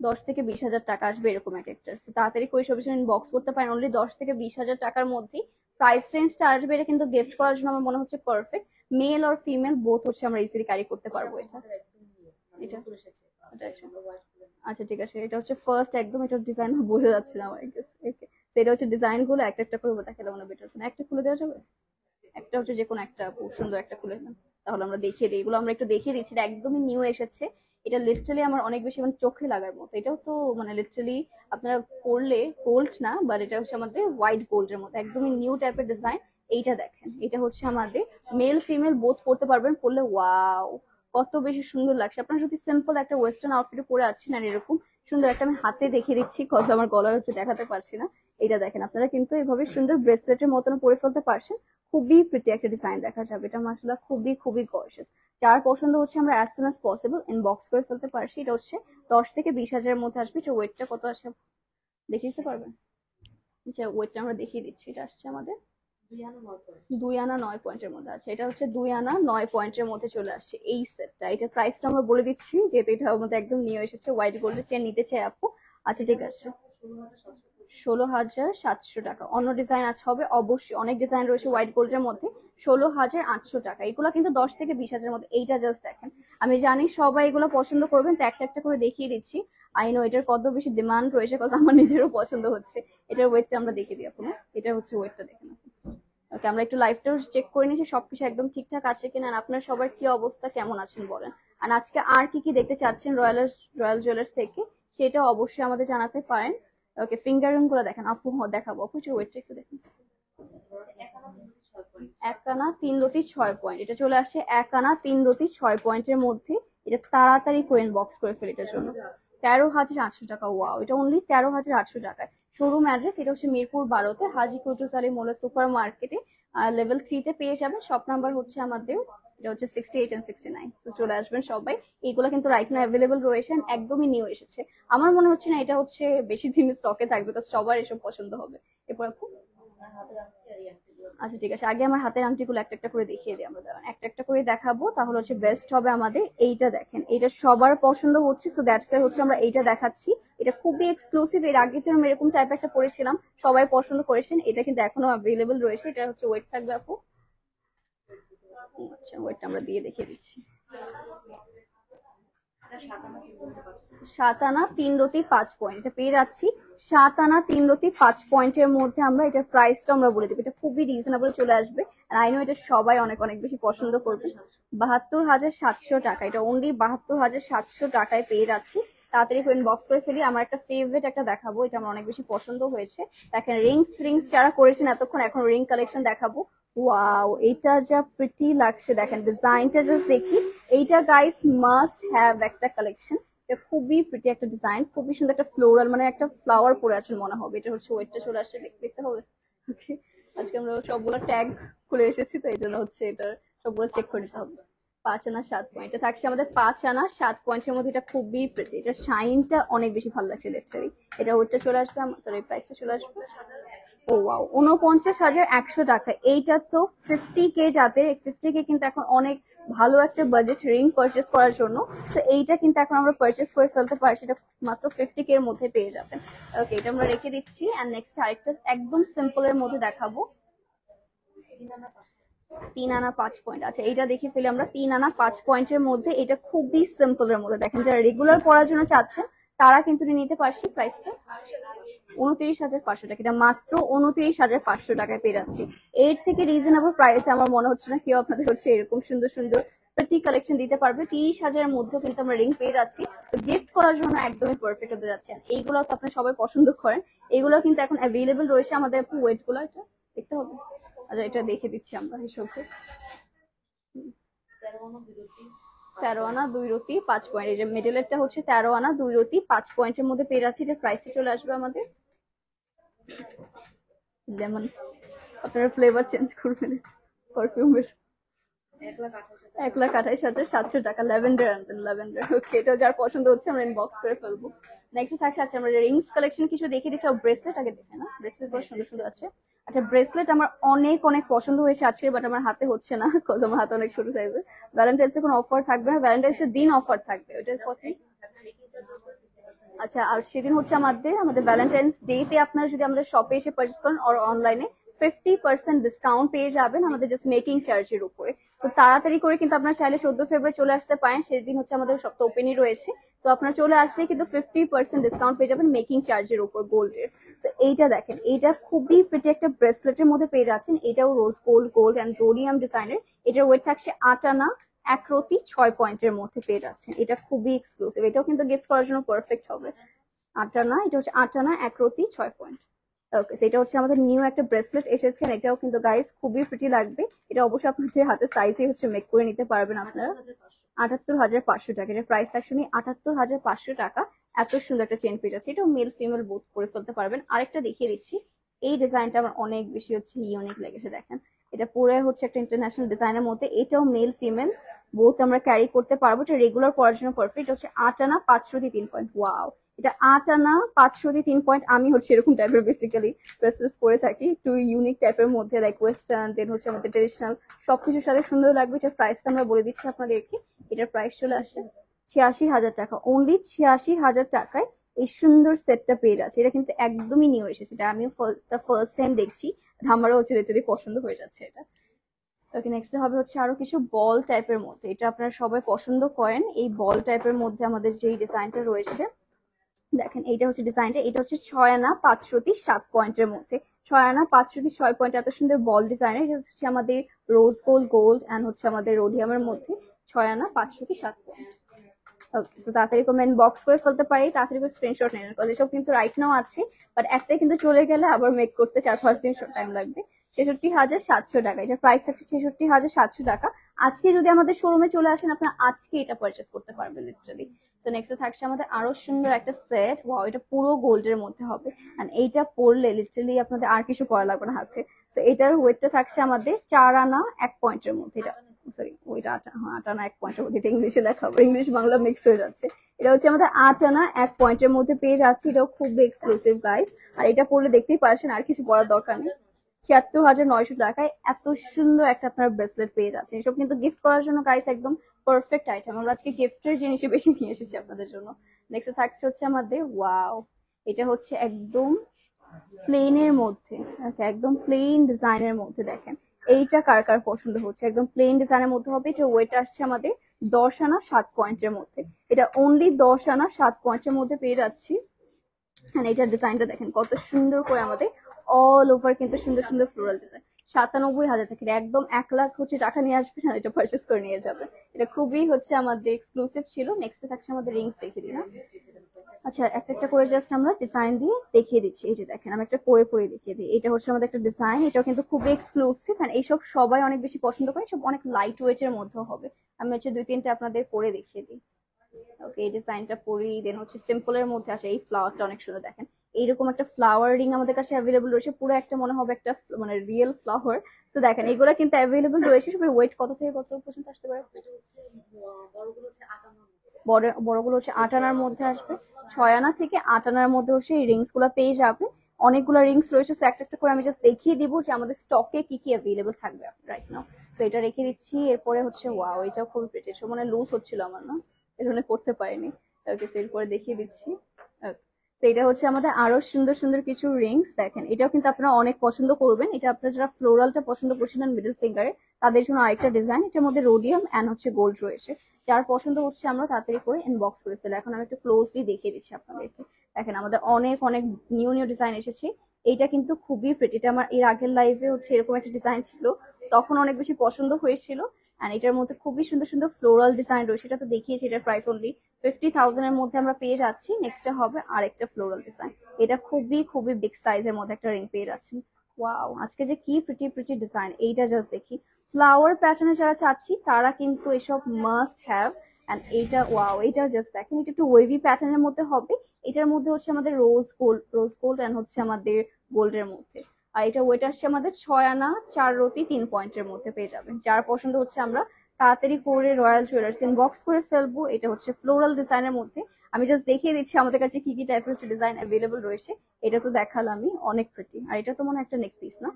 10 থেকে 20,000 টাকা আসবে এরকম এক একটা। তাড়াতাড়ি করে সব বক্স করতে পারেন। অনলি 10 থেকে 20,000 টাকার মধ্যেই প্রাইস রেঞ্জটা আসবে। এটা কিন্তু গিফট করার জন্য আমার মনে হচ্ছে পারফেক্ট। মেল আর ফিমেল বোথ হচ্ছে আমরা ইজিলি ক্যারি করতে পারবো। এটা এটা আচ্ছা ঠিক আছে, এটা হচ্ছে ফার্স্ট একদম। এটার ডিজাইন বোঝা যাচ্ছে না আমার কাছে। সেটা হচ্ছে ডিজাইন গুলো একটা একটা করে দেখালে মনে বেটার। একটা খুলে দেওয়া যাবে? একটা হচ্ছে যে কোনো একটা খুব সুন্দর একটা খুলে দেন, তাহলে আমরা দেখিয়ে দিই। এগুলো আমরা একটু দেখিয়ে দিচ্ছি। এটা একদমই নিউ এসেছে। এটা লিটারালি আমার অনেক বেশি মানে চোখে লাগার মতো। এটাও তো মানে লিটারালি আপনারা করলে গোল্ড না, বাট এটা হচ্ছে আমাদের হোয়াইট গোল্ডের মতো একদমই নিউ টাইপের ডিজাইন। এইটা দেখেন, এটা হচ্ছে আমাদের মেল ফিমেল বোথ পড়তে পারবেন। পড়লে ওয়াও কত বেশি সুন্দর লাগছে। আপনারা যদি সিম্পল একটা ওয়েস্টার্ন আউটফিট পরে আছেন আর এরকম সুন্দর একটা, আমি হাতে দেখিয়ে দিচ্ছি কজ আমার গলা হচ্ছে দেখাতে পারছি না। এটা দেখেন, আপনারা কিন্তু এভাবে সুন্দর ব্রেসলেটের মতন পরে ফেলতে পারছেন। খুবই প্রিটি একটা ডিজাইন দেখা যাবে। এটা মাশাআল্লাহ খুবই খুবই গর্জিয়াস। যার পছন্দ হচ্ছে আমরা as soon as possible inbox করে ফেলতে পারছি। এটা হচ্ছে 10 থেকে 20,000 মধ্যে আসবে। এটা ওয়েটটা কত আসে দেখিয়ে দিতে পারবেন? আচ্ছা, ওয়েটটা আমরা দেখিয়ে দিচ্ছি। এটা আসছে আমাদের 2 আনা 9 পয়েন্টের মধ্যে আছে। এটা হচ্ছে 2 আনা 9 পয়েন্টের মধ্যে চলে আসছে এই সেটটা। এটা প্রাইসটা আমরা বলে দিচ্ছি যেহেতু এটা আমাদের একদম নিয়ে এসেছে। হোয়াইট গোল্ডের চেয়ার নিতে চাই আপু? আচ্ছা ঠিক আছে, 16,700 টাকা। অন্য ডিজাইন আছে হবে অবশ্যই, অনেক ডিজাইন রয়েছে হোয়াইট গোল্ডের মধ্যে। 16,800 টাকা। এগুলো কিন্তু 10 থেকে 20,000 মধ্যে। এইটা জাস্ট দেখেন, আমি জানি সবাই এগুলো পছন্দ করবেন, তো একটা একটা করে দেখিয়ে দিচ্ছি। আই নো এটার কত বেশি ডিমান্ড রয়েছে, কজ আমার নিজেরও পছন্দ হচ্ছে। এটার ওয়েটটা আমরা দেখে দিই আপনার, এটা হচ্ছে ওয়েটটা দেখে না। ওকে, আমরা একটু লাইভটাও চেক করে নিচ্ছি সবকিছু একদম ঠিকঠাক আছে কিনা। আর আপনার সবার কি অবস্থা, কেমন আছেন বলেন। আর আজকে আর কি কি দেখতে চাচ্ছেন রয়্যাল জুয়েলার্স থেকে সেটা অবশ্যই আমাদের জানাতে পারেন। ওকে, ফিঙ্গার রিং গুলো দেখেন আপু, দেখাবো আপু, একটু ওয়েটটা একটু দেখেন। 1 আনা 3 রতি 6 পয়েন্ট, এটা চলে আসছে 1 আনা 3 রতি 6 পয়েন্টের মধ্যে। এটা তাড়াতাড়ি কোয়েন বক্স করে ফেলে এটার জন্য 13,800 টাকা। ওয়াও, এটা অনলি 13,800 টাকায়। শোরুম অ্যাড্রেস এটা হচ্ছে মিরপুর 12-তে হাজি কুতুব আলী মোল্লা সুপার মার্কেটে লেভেল 3-তে পেয়ে যাবেন। শপ নাম্বার হচ্ছে আমাদের, এটা হচ্ছে 68 and 69। তো চলে আসবেন সবাই। এইগুলো কিন্তু রাইট নাও অ্যাভেলেবল রয়েছে, একদমই নিউ এসেছে। আমার মনে হচ্ছে না এটা হচ্ছে বেশি দিন স্টকে থাকবে, তো সবার এসব পছন্দ হবে। এরপর আপু, আচ্ছা ঠিক আছে, আগে আমার হাতের আংটিগুলো একটা একটা করে দেখিয়ে দিই আমরা, দাঁড়ান একটা একটা করে দেখাবো, তাহলে হচ্ছে বেস্ট হবে আমাদের। এইটা দেখেন, এটা সবার পছন্দ হচ্ছে, সো দ্যাটস হচ্ছে আমরা এইটা দেখাচ্ছি। এটা খুবই এক্সক্লুসিভ, এর আগে তো আমি এরকম টাইপ একটা পরেছিলাম, সবাই পছন্দ করেছেন। এটা কিন্তু এখনো অ্যাভেলেবল রয়েছে। এটা হচ্ছে ওয়েট থাকবে আপু, আচ্ছা ওয়েটটা আমরা দিয়ে দেখিয়ে দিচ্ছি। 7 আনা 3 রতি 5 পয়েন্ট, এটা পেয়ে যাচ্ছি 7 আনা 3 রতি 5 পয়েন্টের মধ্যে। আমরা এটার প্রাইসটা আমরা বলে দেবো, এটা খুবই রিজনেবল চলে আসবে। আই নো এটা সবাই অনেক অনেক বেশি পছন্দ করবে। 72,700 টাকা, এটা অনলি 72,700 টাকায় পেয়ে যাচ্ছি। তাড়াতাড়ি কোয়েন বক্স করে ফেলি। আমার একটা ফেভারিট একটা দেখাবো, এটা আমার অনেক বেশি পছন্দ হয়েছে। দেখেন রিংস যারা করেছেন এতক্ষণ, এখন রিং কালেকশন দেখাবো। ওয়াও, এটা যা প্রিটি লাগছে, দেখেন ডিজাইনটা জাস্ট দেখি। এইটা গাইস মাস্ট হ্যাভ একটা কালেকশন। এটা খুবই প্রিটি একটা ডিজাইন, খুবই সুন্দর একটা ফ্লোরাল, মানে একটা ফ্লাওয়ার পরে আছেন মনে হবে। এটা হচ্ছে ওয়েটটা চলে আসছে, দেখতে হবে। ওকে, আজকে আমরা সবগুলো ট্যাগ খুলে এসেছি, তো এই জন্য হচ্ছে এটা সবগুলো চেক করে নিতে হবে। 5 আনা 7 পয়েন্ট, এটা থাকছে আমাদের 5 আনা 7 পয়েন্টের মধ্যে। এটা খুবই প্রিটি, এটা শাইনটা অনেক বেশি ভালো লাগছে লিটারালি। এটা ওয়েটটা চলে আসবে, সরি প্রাইসটা চলে আসবে। ও ওয়াও, 49,100 টাকা। এইটা তো 50K জাতের, 50K কিন্তু এখন অনেক ভালো একটা বাজেট রিং পারচেস করার জন্য। তো এইটা কিন্তু এখন আমরা পারচেস করে ফেলতে পারছি, এটা মাত্র 50K এর মধ্যে পেয়ে যাবেন। ওকে, এটা আমরা রেখে দিচ্ছি। অ্যান্ড নেক্সট আরেকটা একদম সিম্পল এর মধ্যে দেখাবো। 3 আনা 5 পয়েন্ট, আচ্ছা এইটা দেখে ফেলি আমরা। 3 আনা 5 পয়েন্টের মধ্যে, এটা খুবই সিম্পল এর মধ্যে। দেখেন যারা রেগুলার পড়ার জন্য চাচ্ছেন তারা কিন্তু নিতে পারছি। প্রাইসটা 29,500 টাকা, এটা মাত্র 29,500 টাকায় পেয়ে যাচ্ছি। এর থেকে রিজনেবল প্রাইসে আমার মনে হচ্ছে না কেউ আপনাদের হচ্ছে এরকম সুন্দর সুন্দর প্রিটি কালেকশন দিতে পারবে। 30,000-এর মধ্যেও কিন্তু আমরা রিং পেয়ে যাচ্ছি, তো গিফট করার জন্য একদমই পারফেক্ট হতে যাচ্ছে। এইগুলো তো আপনারা সবাই পছন্দ করেন, এগুলো কিন্তু এখন অ্যাভেলেবল রয়েছে আমাদের। ওয়েট গুলো এটা দেখতে হবে, আচ্ছা এটা দেখে দিচ্ছি আমরা হিসেবে। 13 আনা 2 রতি 5 পয়েন্ট, এই যে মিডলেরটা হচ্ছে 13 আনা 2 রতি 5 পয়েন্টের মধ্যে পেয়ে যাচ্ছি। এটা প্রাইসটা চলে আসবে আমাদের লেমন। আপনারা ফ্লেভার চেঞ্জ করবেন পারফিউমের। 1,28,700 টাকা, ল্যাভেন্ডার আনবেন, ল্যাভেন্ডার। ওকে, এটা যার পছন্দ হচ্ছে আমরা ইনবক্স করে ফেলবো। নেক্সট থাকছে, আচ্ছা আমরা রিংস কালেকশন কিছু দেখিয়ে দিচ্ছি। ব্রেসলেট আগে দেখে না, ব্রেসলেট বড় সুন্দর সুন্দর আছে। আচ্ছা ব্রেসলেট আমার অনেক অনেক পছন্দ হয়েছে আজকে, বাট আমার হাতে হচ্ছে না, বিকজ আমার হাতে অনেক ছোট সাইজের। ভ্যালেন্টাইন্স এর কোনো অফার থাকবে না, ভ্যালেন্টাইন্স এর দিন অফার থাকবে, ওটার কথাই। আচ্ছা, আর সেদিন হচ্ছে আমাদের ভ্যালেন্টাইন্স ডে তে আপনারা যদি আমাদের শপে এসে পারচেস করেন আর অনলাইনে 50% ডিসকাউন্ট পেয়ে যাবেন আমাদের জাস্ট মেকিং চার্জের উপরে। তো তাড়াতাড়ি করে কিন্তু আপনারা চাইলে 14 ফেব্রুয়ারি চলে আসতে পারেন, সেদিন হচ্ছে আমাদের সব তো ওপেনই রয়েছে। তো আপনারা চলে আসলে কিন্তু 50% ডিসকাউন্ট পেয়ে যাবেন মেকিং চার্জের উপর গোল্ডের। তো এইটা দেখেন, এইটা খুবই প্রিটি একটা ব্রেসলেটের মধ্যে পেয়ে যাচ্ছেন। এটাও রোজ গোল্ড অ্যান্ড রোডিয়াম ডিজাইনের। এটার ওয়েট থাকছে 8 আনা 1 রতি 6 পয়েন্টের মধ্যে পেয়ে যাচ্ছেন। এটা খুবই এক্সক্লুসিভ, এটাও কিন্তু গিফট করার জন্য পারফেক্ট হবে। 8 আনা, এটা হচ্ছে 8 আনা 1 রতি 6 পয়েন্ট। ওকে, সেটা হচ্ছে আমাদের নিউ একটা ব্রেসলেট এসেছে, এটাও কিন্তু গাইস খুবই প্রিটি লাগবে। এটা অবশ্যই আপনাদের হাতে সাইজে হচ্ছে মেক করে নিতে পারবেন আপনারা। 78,500 টাকা, এটা প্রাইস অ্যাকচুয়ালি 78,500 টাকা। এত সুন্দর একটা চেন পেয়ে যাচ্ছে, এটাও মেল ফিমেল বোথ করে ফেলতে পারবেন। আরেকটা দেখিয়ে দিচ্ছি, এই ডিজাইনটা আমার অনেক বেশি হচ্ছে ইউনিক লেগেছে। দেখেন এটা পুরো হচ্ছে একটা ইন্টারন্যাশনাল ডিজাইনের মধ্যে, এটাও মেল ফিমেল বোথ আমরা ক্যারি করতে পারবো। এটা রেগুলার পড়ার জন্য পারফেক্ট। হচ্ছে 8 আনা 5 রতি 3 পয়েন্ট। ওয়াও, এটা 8 আনা 5 রতি 3 পয়েন্ট। আমি হচ্ছে এরকম টাইপের বেসিক্যালি ড্রেসেস করে থাকি, একটু ইউনিক টাইপের মধ্যে, লাইক ওয়েস্টার্ন, দেন হচ্ছে আমাদের ট্রেডিশনাল, সবকিছুর সাথে সুন্দর লাগবে। এটার প্রাইসটা আমরা বলে দিচ্ছি আপনাদেরকে। এটার প্রাইস চলে আসছে 86,000 টাকা, অনলি 86,000 টাকায় এই সুন্দর সেটটা পেয়ে যাচ্ছে। এটা কিন্তু একদমই নিউ এসেছে, এটা আমিও ফার্স্ট টাইম দেখছি, আমারও হচ্ছে লিটারালি পছন্দ হয়ে যাচ্ছে এটা। ওকে, নেক্সট হবে হচ্ছে আরো কিছু বল টাইপের মধ্যে, এটা আপনারা সবাই পছন্দ করেন। এই বল টাইপের মধ্যে আমাদের যেই ডিজাইনটা রয়েছে, দেখেন এইটা হচ্ছে ডিজাইনটা, এটা হচ্ছে 6 আনা 5 সুতি 7 পয়েন্টের মধ্যে। 6 আনা 5 সুতি 6 পয়েন্ট, এত সুন্দর বল ডিজাইনের। এটা হচ্ছে আমাদের রোজ গোল্ড গোল্ড অ্যান্ড হচ্ছে আমাদের রোডিয়ামের মধ্যে 6 আনা 5 সুতি 7 পয়েন্ট। ওকে, সো তাড়াতাড়ি কমেন্ট বক্স করে ফেলতে পারি, তাড়াতাড়ি করে স্ক্রিনশট নিয়ে নেন, কারণ এসব কিন্তু রাইট নাও আছে, বাট একটাই কিন্তু চলে গেলে আবার মেক করতে 4-5 দিন টাইম লাগবে। 66,700 টাকা, এটা প্রাইস থাকছে 66,700 টাকা। আজকে যদি আমাদের শোরুমে চলে আসেন, আপনারা আজকে এটা পারচেস করতে পারবেন লিটারালি। তো নেক্সট থাকছে আমাদের আরো সুন্দর একটা সেট। ওয়াও, এটা পুরো গোল্ডের মধ্যে হবে, এন্ড এইটা পরলে লিটারালি আপনাদের আর কিছু করা লাগবে না হাতে। তো এটার ওয়েটটা থাকছে আমাদের 4 আনা 1 পয়েন্টের মধ্যে। এটা সরি, ওইটা 8 আনা 1 পয়েন্টের মধ্যে, এটা ইংলিশে লেখা, ইংলিশ বাংলা মিক্স হয়ে যাচ্ছে। এটা হচ্ছে আমাদের 8 আনা 1 পয়েন্টের মধ্যে পেয়ে যাচ্ছে। এটাও খুব এক্সক্লুসিভ গাইস, আর এটা পরলে দেখতেই পারছেন আর কিছু পরার দরকার নেই। 76,900 টাকায় এত সুন্দর একটা আপনার ব্রেসলেট পেয়ে যাচ্ছে। এসব কিন্তু গিফট করার জন্য গাইস একদম পারফেক্ট আইটেম। আমরা আজকে গিফটের জিনিসই বেশি নিয়ে এসেছি আপনাদের জন্য। নেক্সট থাকছে হচ্ছে আমাদের ওয়াও, এটা হচ্ছে একদম প্লেনের মধ্যে, একদম প্লেন ডিজাইনের মধ্যে। দেখেন এইটা কার কার পছন্দ হচ্ছে, একদম প্লেন ডিজাইনের মধ্যে হবে। এটা ওয়েট আসছে আমাদের 10 আনা 7 পয়েন্টের মধ্যে। এটা অনলি 10 আনা 7 পয়েন্টের মধ্যে পেয়ে যাচ্ছি। এটার ডিজাইনটা দেখেন কত সুন্দর করে, আমাদের অল ওভার কিন্তু সুন্দর সুন্দর ফ্লোরাল ডিজাইন। 97,000 টাকা, একদম 1 লাখ হচ্ছে টাকা নিয়ে আসবেন আর এটা পারচেস করে নিয়ে যাবে। এটা খুবই হচ্ছে আমাদের এক্সক্লুসিভ ছিল। নেক্সট থাকছে আমাদের রিংস, দেখিয়ে দিই না। আচ্ছা, একটা একটা করে জাস্ট আমরা ডিজাইন দিয়ে দেখিয়ে দিচ্ছি। এই যে দেখেন, আমি একটা পরে পরে দেখিয়ে দিই। এটা হচ্ছে আমাদের একটা ডিজাইন, এটাও কিন্তু খুবই এক্সক্লুসিভ, এন্ড এইসব সবাই অনেক বেশি পছন্দ করে, সব অনেক লাইট ওয়েট এর মধ্যে হবে। আমি হচ্ছে 2-3টা আপনাদের পরে দেখিয়ে দিই। ওকে, এই ডিজাইনটা পরি, দেন হচ্ছে সিম্পল এর মধ্যে আসে। এই ফ্লাওয়ারটা অনেক সুন্দর, দেখেন এইরকম একটা ফ্লাওয়ার রিং আমাদের কাছে অ্যাভেলেবল রয়েছে, পুরো একটা মনে হবে একটা মানে রিয়েল ফ্লাওয়ার। তো দেখেন এগুলো কিন্তু অ্যাভেলেবল রয়েছে। সবের ওয়েট কত থেকে কত পর্যন্ত আসতে পারে? বড়গুলো হচ্ছে 8 আনার মধ্যে আসবে। 6 আনা থেকে 8 আনার মধ্যে হচ্ছে এই রিংস গুলো পেয়ে যাবে। অনেকগুলো রিংস রয়েছে, একটা একটা করে আমি জাস্ট দেখিয়ে দিব যে আমাদের স্টকে কি কি অ্যাভেলেবল থাকবে রাইট নাও। তো এটা রেখে দিচ্ছি। এরপরে হচ্ছে ওয়াও, এটাও খুব প্রিটি, মানে লুজ হচ্ছিল আমার না, এর জন্য করতে পারিনি। ওকে, এরপরে দেখিয়ে দিচ্ছি। তো এটা হচ্ছে আমাদের আরো সুন্দর সুন্দর কিছু রিংস। দেখেন এটাও কিন্তু আপনারা অনেক পছন্দ করবেন। এটা আপনারা যারা ফ্লোরালটা পছন্দ করছিলেন মিডল ফিঙ্গারে, তাদের জন্য আরেকটা ডিজাইন। এটার মধ্যে রোডিয়াম এন্ড হচ্ছে গোল্ড রয়েছে। যার পছন্দ হচ্ছে আমরা তাড়াতাড়ি করে ইনবক্স করে ফেলে। এখন আমি একটু ক্লোজলি দেখিয়ে দিচ্ছি আপনাদেরকে। দেখেন আমাদের অনেক অনেক নিউ নিউ ডিজাইন এসেছে। এইটা কিন্তু খুবই প্রিটি, এটা আমার এর আগের লাইভে হচ্ছে এরকম একটা ডিজাইন ছিল, তখন অনেক বেশি পছন্দ হয়েছিল। এন্ড এটার মধ্যে খুবই সুন্দর সুন্দর ফ্লোরাল ডিজাইন রয়েছে। এটা তো দেখিয়েছি, এটার প্রাইস অনলি 50,000 এর মধ্যে আমরা পেয়ে যাচ্ছি। নেক্সটটা হবে আরেকটা ফ্লোরাল ডিজাইন। এটা খুবই খুবই বিগ সাইজের মধ্যে একটা রিং পেয়ে যাচ্ছি। ওয়াও, আজকে যে কি প্রিটি প্রিটি ডিজাইন, এইটা জাস্ট দেখি। ফ্লাওয়ার প্যাটার্নে যারা চাচ্ছি তারা কিন্তু এসব মাস্ট হ্যাভ। এন্ড এইটা ওয়াও, এটা জাস্ট দেখেন, এটা একটু ওয়েভি প্যাটার্নের মধ্যে হবে। এটার মধ্যে হচ্ছে আমাদের রোজ গোল্ড এন্ড হচ্ছে আমাদের গোল্ডের মধ্যে। আর এটা ওয়েট আসছে আমাদের 6 আনা 4 রতি 3 পয়েন্টের মধ্যে পেয়ে যাবেন। যার পছন্দ হচ্ছে আমরা তাড়াতাড়ি করে রয়্যাল জুয়েলার্স ইনবক্স করে ফেলবো। এটা হচ্ছে ফ্লোরাল ডিজাইনের মধ্যে। আমি জাস্ট দেখিয়ে দিচ্ছি আমাদের কাছে কি কি টাইপের হচ্ছে ডিজাইন অ্যাভেলেবল রয়েছে। এটা তো দেখালামই, অনেক প্রিটি। আর এটা তো মনে হয় একটা নেক পিস না,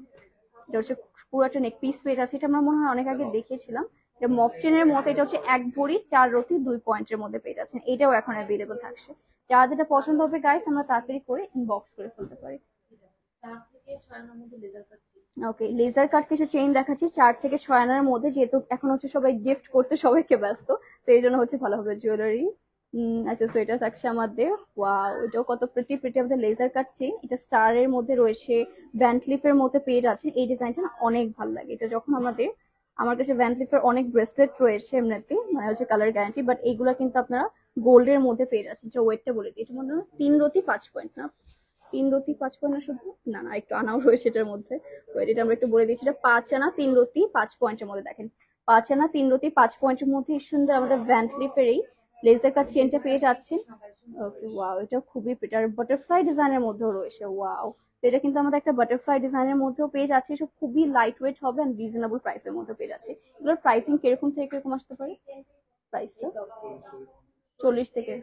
এটা হচ্ছে পুরো একটা নেক পিস পেয়ে যাচ্ছে। এটা আমরা মনে হয় অনেক আগে দেখিয়েছিলাম। এটা মফচেনের মতো, এটা হচ্ছে 1 ভরি 4 রতি 2 পয়েন্টের মধ্যে পেয়ে যাচ্ছেন। এটাও এখন অ্যাভেলেবল থাকছে। যার যেটা পছন্দ হবে গাইস, আমরা তাড়াতাড়ি করে ইনবক্স করে ফেলতে পারি। ওকে, লেজার কাট কিছু চেইন দেখাচ্ছি 4 থেকে 6 আনার মধ্যে, যেহেতু এখন হচ্ছে সবাই গিফট করতে সবাইকে ব্যস্ত, তো এই জন্য হচ্ছে ভালো হবে জুয়েলারি। আচ্ছা, সো এটা থাকছে আমাদের ওয়াও, এটাও কত প্রিটি প্রিটি আমাদের লেজার কাট চেইন। এটা স্টার এর মধ্যে রয়েছে, ভ্যান্টলিফের মধ্যে পেয়ে যাচ্ছে। এই ডিজাইনটা অনেক ভালো লাগে। এটা যখন আমার কাছে ভ্যান্টলিফের অনেক ব্রেসলেট রয়েছে এমনিতে, মানে হচ্ছে কালার গ্যারান্টি, বাট এইগুলা কিন্তু আপনারা গোল্ডের মধ্যে পেয়ে যাচ্ছেন। এটা ওয়েটটা বলে দিই, এটা মনে হয় 3 রতি 5 পয়েন্ট না, 3 রতি 5 পয়েন্ট না, শুধু না না একটু আনাও রয়েছে এটার মধ্যে। ওয়েট এটা আমরা একটু বলে দিচ্ছি, এটা 5 আনা 3 রতি 5 পয়েন্টের মধ্যে। দেখেন 5 আনা 3 রতি 5 পয়েন্টের মধ্যে সুন্দর আমাদের ভ্যান্টলিফের এই লেজার কাট চেনটা পেয়ে যাচ্ছেন। ওকে, ওয়াও, এটা খুবই প্রিটি। আর বাটারফ্লাই ডিজাইনের মধ্যেও রয়েছে। ওয়াও, তো এটা কিন্তু আমাদের একটা বাটারফ্লাই ডিজাইনের মধ্যেও পেয়ে যাচ্ছে। সব খুবই লাইট ওয়েট হবে এন্ড রিজনেবল প্রাইসের মধ্যে পেয়ে যাচ্ছে। এগুলোর প্রাইসিং কিরকম থেকে কিরকম আসতে পারে? প্রাইসটা 40 থেকে,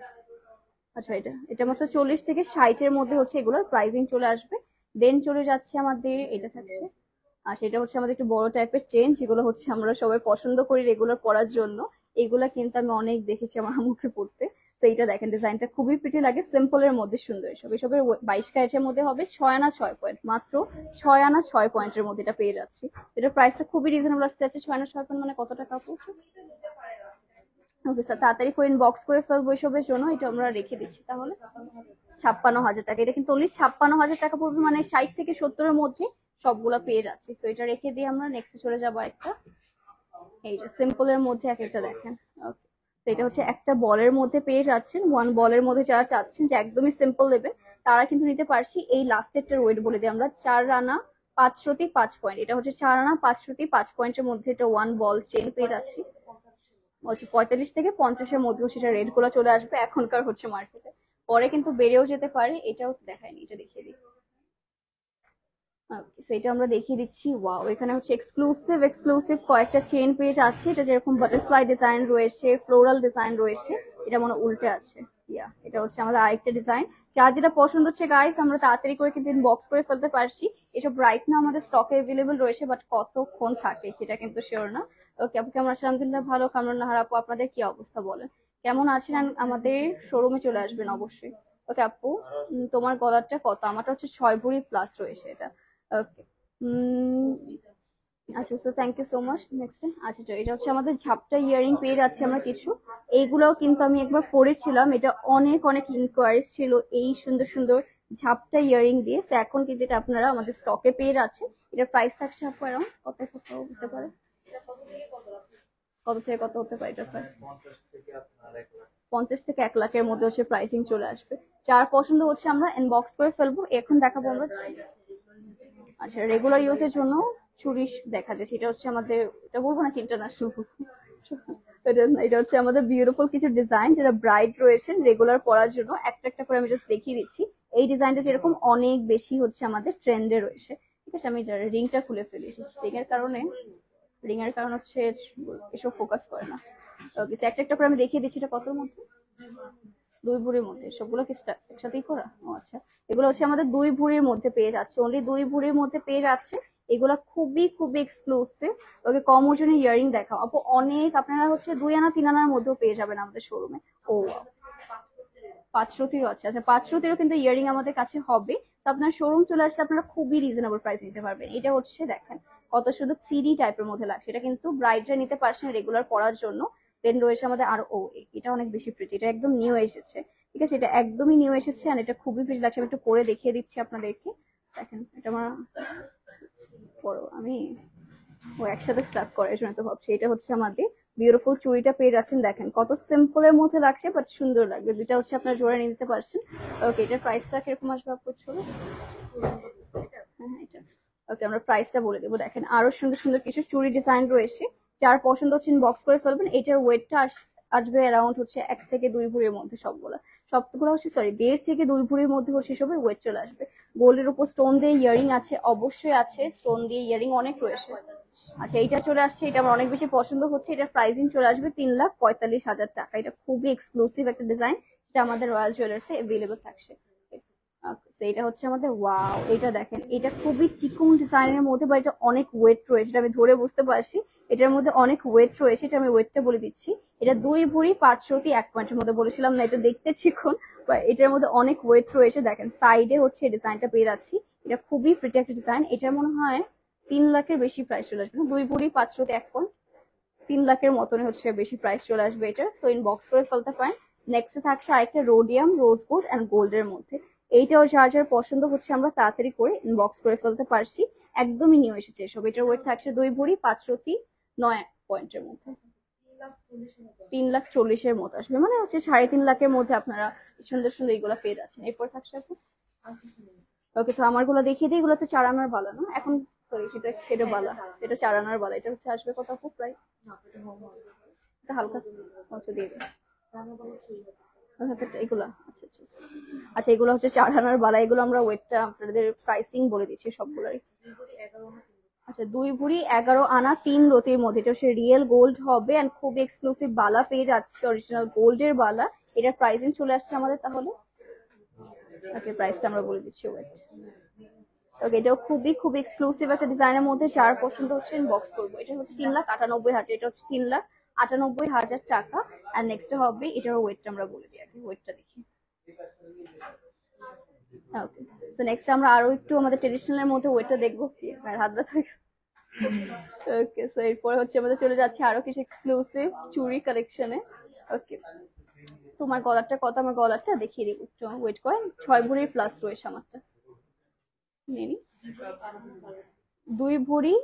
আচ্ছা এটা মাত্র 40 থেকে 60-এর মধ্যে হচ্ছে এগুলোর প্রাইসিং চলে আসবে। দেন চলে যাচ্ছে আমাদের এটা থাকছে, আর সেটা হচ্ছে আমাদের একটু বড় টাইপের চেন, যেগুলো হচ্ছে আমরা সবাই পছন্দ করি রেগুলার পরার জন্য। এগুলা কিন্তু আমি অনেক দেখেছি আমার মুখে পড়তে। তো এইটা দেখেন, ডিজাইনটা খুবই প্রিটি লাগে, সিম্পল এর মধ্যে সুন্দর। এসবের 22 ক্যারেটের মধ্যে হবে। 6 আনা 6 পয়েন্ট, মাত্র 6 আনা 6 পয়েন্টের মধ্যে এটা পেয়ে যাচ্ছি। এটার প্রাইসটা খুবই রিজনেবল আসতে যাচ্ছে। 6 আনা 6 পয়েন্ট মানে কত টাকা পড়ছে? ওকে স্যার, তাড়াতাড়ি করে ইনবক্স করে ফেলবো এসবের জন্য। এটা আমরা রেখে দিচ্ছি তাহলে। 56,000 টাকা। এটা কিন্তু অনলি 56,000 টাকা পড়বে, মানে 60 থেকে 70-এর মধ্যে সবগুলা পেয়ে যাচ্ছে। তো এটা রেখে দিয়ে আমরা নেক্সটে চলে যাবো একটা, এই যে সিম্পলের মধ্যে এক একটা দেখেন। ওকে, তো এটা হচ্ছে একটা বলের মধ্যে পেয়ে যাচ্ছেন, ওয়ান বলের মধ্যে যারা চাচ্ছেন যে একদমই সিম্পল নেবেন তারা কিন্তু নিতে পারছি। এই লাস্টেরটার ওয়েট বলে দিই আমরা, 4 আনা 5 রতি 5 পয়েন্ট। এটা হচ্ছে 4 আনা 5 রতি 5 পয়েন্টের মধ্যে এটা ওয়ান বল চেন পেয়ে যাচ্ছি। হচ্ছে 45 থেকে 50-এর মধ্যে সেটা রেট গুলো চলে আসবে এখনকার হচ্ছে মার্কেটে, পরে কিন্তু বেড়েও যেতে পারে। এটাও দেখায়নি, এটা দেখিয়ে দিই। সেটা আমরা দেখিয়ে দিচ্ছি। ওয়াও, এখানে হচ্ছে এক্সক্লুসিভ কয়েকটা চেন পেজ আছে। এটা যেরকম বাটারফ্লাই ডিজাইন রয়েছে, ফ্লোরাল ডিজাইন রয়েছে, এটা মনে উল্টে আছে। এটা হচ্ছে আমাদের আরেকটা ডিজাইন। যার যেটা পছন্দ হচ্ছে গাইস আমরা তাড়াতাড়ি করে কিন্তু ইনবক্স করে ফেলতে পারছি। এসব রাইট না আমাদের স্টকে অ্যাভেলেবল রয়েছে, বাট কতক্ষণ থাকে সেটা কিন্তু শিওর না। ওকে আপু কেমন আছেন? আলহামদুলিল্লাহ ভালো। কামরুন নাহার আপু আপনাদের কি অবস্থা বলেন, কেমন আছেন? আমাদের শোরুমে চলে আসবেন অবশ্যই। ওকে আপু, তোমার গলারটা কত? আমারটা হচ্ছে 6 ভরি প্লাস রয়েছে এটা। ওকে, আচ্ছা, so thank you so much. Next, আচ্ছা তো এটা হচ্ছে আমাদের ঝাপটা ইয়ারিং পেয়ে যাচ্ছে আমরা কিছু। এইগুলোও কিন্তু আমি একবার পরেছিলাম, এটা অনেক অনেক ইনকোয়ারিজ ছিল এই সুন্দর সুন্দর ঝাপটা ইয়ারিং দিয়ে। তো এখন কিন্তু এটা আপনারা আমাদের স্টকে পেয়ে যাচ্ছে। এটার প্রাইস থাকছে আপনার অ্যারাউন্ড কত কত হতে পারে, কত থেকে কত হতে পারে? এটা প্রায় 50 থেকে 1 লাখের মধ্যে হচ্ছে প্রাইসিং চলে আসবে। যার পছন্দ হচ্ছে আমরা ইনবক্স করে ফেলবো। এখন দেখাবো আমরা, আচ্ছা রেগুলার ইউজের জন্য চুড়ি দেখা যাচ্ছে। এটা হচ্ছে আমাদের, এটা বলবো নাকি ইন্টারন্যাশনাল, এটা হচ্ছে আমাদের বিউটিফুল কিছু ডিজাইন যেটা ব্রাইট রয়েছে রেগুলার পরার জন্য। একটা একটা করে আমি জাস্ট দেখিয়ে দিচ্ছি। এই ডিজাইনটা যেরকম অনেক বেশি হচ্ছে আমাদের ট্রেন্ডে রয়েছে। ঠিক আছে, আমি রিংটা খুলে ফেলি, রিং এর কারণ হচ্ছে এসব ফোকাস করে না। ওকে, একটা একটা করে আমি দেখিয়ে দিচ্ছি। এটা কতর মধ্যে? 2 ভরির মধ্যে সবগুলো কি একসাথেই করা? ও আচ্ছা, এগুলো হচ্ছে আমাদের 2 ভরির মধ্যে পেয়ে যাচ্ছে, অনলি 2 ভরির মধ্যে পেয়ে যাচ্ছে। এগুলো খুবই খুবই এক্সক্লুসিভ। ওকে, কম ওজনের ইয়ারিং দেখাও আপু। অনেক আপনারা হচ্ছে 2 আনা 3 আনার মধ্যেও পেয়ে যাবেন আমাদের শোরুমে। ও 5 রতিরও আছে। আচ্ছা 5 রতিরও কিন্তু ইয়ারিং আমাদের কাছে হবে। তো আপনার শোরুম চলে আসলে আপনারা খুবই রিজনেবল প্রাইস নিতে পারবেন। এটা হচ্ছে দেখেন কত শুধু 3D টাইপের মধ্যে লাগছে। এটা কিন্তু ব্রাইডরা নিতে পারছেন রেগুলার পরার জন্য। দেন রয়েছে আমাদের আর এটা অনেক বেশি প্রিটি, এটা একদম নিউ এসেছে। ঠিক আছে, এটা একদমই নিউ এসেছে আর এটা খুবই প্রিটি লাগছে। আমি একটু পরে দেখিয়ে দিচ্ছি আপনাদেরকে। দেখেন এটা আমার আমি একসাথে স্টার্ট করার জন্য তো ভাবছি। এটা হচ্ছে আমাদের বিউটিফুল চুড়িটা পেয়ে যাচ্ছেন। দেখেন কত সিম্পলের মধ্যে লাগছে, বাট সুন্দর লাগবে। দুটা হচ্ছে আপনার জোড়া নিয়ে নিতে পারছেন। ওকে, এটার প্রাইসটা কিরকম আসবে আপনার? ছোলো এটা। ওকে, আমরা প্রাইসটা বলে দেবো। দেখেন আরো সুন্দর সুন্দর কিছু চুড়ি ডিজাইন রয়েছে। যার পছন্দ হচ্ছে বক্স করে ফেলবেন। এটার ওয়েটটা আসবে অ্যারাউন্ড হচ্ছে 1 থেকে 2 ভরির মধ্যে সবগুলো হচ্ছে 1.5 থেকে 2 ভরির মধ্যে হচ্ছে সবের ওয়েট চলে আসবে। গোল্ডের উপর স্টোন দিয়ে ইয়ারিং আছে, অবশ্যই আছে, স্টোন দিয়ে ইয়ারিং অনেক রয়েছে। আচ্ছা এইটা চলে আসছে, এটা আমার অনেক বেশি পছন্দ হচ্ছে। এটার প্রাইসিং চলে আসবে 3,45,000 টাকা। এটা খুবই এক্সক্লুসিভ একটা ডিজাইন, যেটা আমাদের রয়্যাল জুয়েলার্সে অ্যাভেলেবল থাকছে। এটা হচ্ছে আমাদের, ওয়াও এটা দেখেন, এটা খুবই চিকন ডিজাইনের মধ্যে, বা এটা অনেক ওয়েট রয়েছে, এটা আমি ধরে বুঝতে পারছি এটার মধ্যে অনেক ওয়েট রয়েছে। এটা আমি ওয়েটটা বলে দিচ্ছি। এটা 2 ভরি 5 রতি 1 পয়েন্টের মধ্যে বলেছিলাম না, এটা দেখতে চিকন, এটার মধ্যে অনেক ওয়েট রয়েছে। দেখেন সাইডে হচ্ছে ডিজাইনটা পেয়ে যাচ্ছি। এটা খুবই প্রিটি একটা ডিজাইন। এটার মনে হয় 3 লাখের বেশি প্রাইস চলে আসবে। 2 ভরি 5 রতি 1 পয়েন্ট, 3 লাখের মতন হচ্ছে বেশি প্রাইস চলে আসবে এটার। সো ইনবক্স করে ফেলতে পারেন। নেক্সটে থাকছে আরেকটা রোডিয়াম রোজ গোল্ড অ্যান্ড গোল্ডের মধ্যে। এইটাও যার যার পছন্দ হচ্ছে আমরা তাড়াতাড়ি করে ইনবক্স করে ফেলতে পারছি। একদমই নিউ এসেছে এসব। এটার ওয়েট থাকছে 2 ভরি 5 রতি 9 পয়েন্টের মধ্যে। 3,40,000-এর মতো আসবে, মানে হচ্ছে 3.5 লাখের মধ্যে আপনারা সুন্দর সুন্দর এইগুলো পেয়ে যাচ্ছেন। এরপর থাকছে আপু, ওকে তো আমার গুলো দেখিয়ে দিই। এগুলো তো 4 আনার বালা না এখন, সরি এটা বালা, এটা 4 আনার বালা। এটা হচ্ছে আসবে কত আপু প্রায়? এটা হালকা আচ্ছা দিয়ে দেন এগুলা। আচ্ছা আচ্ছা আচ্ছা, এগুলো হচ্ছে 4 আনার বালা। এগুলো আমরা ওয়েটটা আপনাদের প্রাইসিং বলে দিচ্ছি সবগুলোরই। আচ্ছা 2 ভরি 11 আনা 3 রতির মধ্যে। এটা হচ্ছে রিয়েল গোল্ড হবে এন্ড খুব এক্সক্লুসিভ বালা পেয়ে যাচ্ছে, অরিজিনাল গোল্ডের বালা। এটার প্রাইসিং চলে আসছে আমাদের তাহলে, ওকে প্রাইসটা আমরা বলে দিচ্ছি। ওয়েট, ওকে এটাও খুবই খুব এক্সক্লুসিভ একটা ডিজাইনের মধ্যে। যার পছন্দ হচ্ছে ইনবক্স করবো। এটা হচ্ছে 3,98,000। এটা হচ্ছে 3,98,000 টাকা। আর নেক্সট হবে এটার ওয়েটটা আমরা বলে দিই আগে, ওয়েটটা দেখি। ওকে, সো নেক্সট আমরা আরো একটু আমাদের ট্রেডিশনালের মধ্যে ওয়েটটা দেখবো। হাত ব্যথা। ওকে, সো এরপর হচ্ছে আমাদের চলে যাচ্ছে আরো কিছু এক্সক্লুসিভ চুড়ি কালেকশনে। ওকে, তোমার গলারটা কত, আমার গলারটা দেখিয়ে দিই, একটু ওয়েট করেন। 6 ভরির প্লাস রয়েছে আমারটা, নিয়ে নিই। 2 ভরি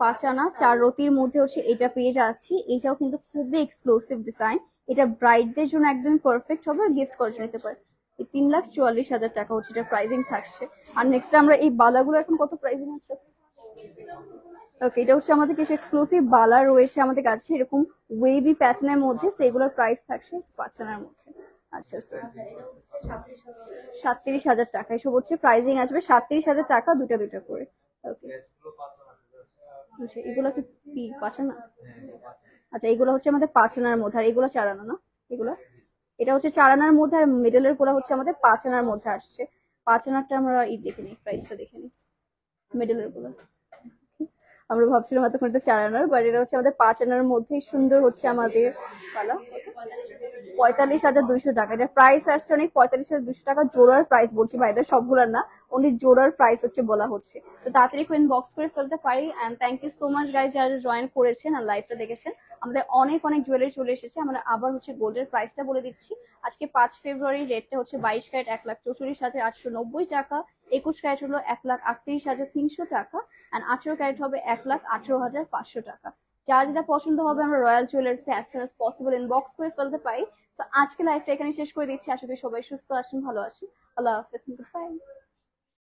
5 আনা 4 রতির মধ্যে হচ্ছে এটা পেয়ে যাচ্ছি। এটাও কিন্তু খুবই এক্সক্লুসিভ ডিজাইন, এটা ব্রাইডদের জন্য একদম পারফেক্ট হবে, গিফট করে নিতে পারে। এই 3,44,000 টাকা হচ্ছে এটা প্রাইসিং থাকছে। আর নেক্সট আমরা এই বালাগুলো এখন কত প্রাইসিং আছে? ওকে, এটা হচ্ছে আমাদের কিছু এক্সক্লুসিভ বালা রয়েছে আমাদের কাছে এরকম ওয়েভি প্যাটার্নের মধ্যে, সেগুলোর প্রাইস থাকছে 5 আনার মধ্যে। আচ্ছা স্যার, 37,000 টাকা এসব হচ্ছে প্রাইসিং আসবে, 37,000 টাকা, দুটা দুটা করে। ওকে, আচ্ছা এগুলো কি 5 আনা? আচ্ছা এগুলো হচ্ছে আমাদের 5 আনার মধ্যে, আর এগুলো 4 আনা না? এগুলো, এটা হচ্ছে 4 আনার মধ্যে, আর মিডলের গুলো হচ্ছে আমাদের 5 আনার মধ্যে আসছে। 5 আনারটা আমরা দেখে নিই, প্রাইসটা দেখে নিই মিডলের গুলো। আমরা ভাবছিলাম এতক্ষণ এটা 4 আনার, বাট এটা হচ্ছে আমাদের 5 আনার মধ্যেই সুন্দর হচ্ছে আমাদের কালা। 45,200 টাকা এটা প্রাইস আসছে, অনেক 45,200 টাকা জোড়ার প্রাইস বলছি ভাইদের, সবগুলার না, অনলি জোড়ার প্রাইস হচ্ছে বলা হচ্ছে। তো তাড়াতাড়ি করে ইনবক্স করে ফেলতে পারি। And thank you so much guys যারা জয়েন করেছেন আর লাইভটা দেখেছেন। আমাদের অনেক অনেক জুয়েলারি চলে এসেছে। আমরা আবার হচ্ছে গোল্ডের প্রাইসটা বলে দিচ্ছি। আজকে 5 ফেব্রুয়ারি রেটটা হচ্ছে 22 ক্যারেট 1,64,890 টাকা, 21 ক্যারেট হলো 1,38,300 টাকা, অ্যান্ড 18 ক্যারেট হবে 1,18,500 টাকা। যার যেটা পছন্দ হবে আমরা রয়্যাল জুয়েলার্সে as soon as possible inbox করে ফেলতে পারি। তো আজকে লাইভটা এখানে শেষ করে দিচ্ছি। আশা করি সবাই সুস্থ আছেন, ভালো আছেন। আল্লাহ হাফেজ, বাই।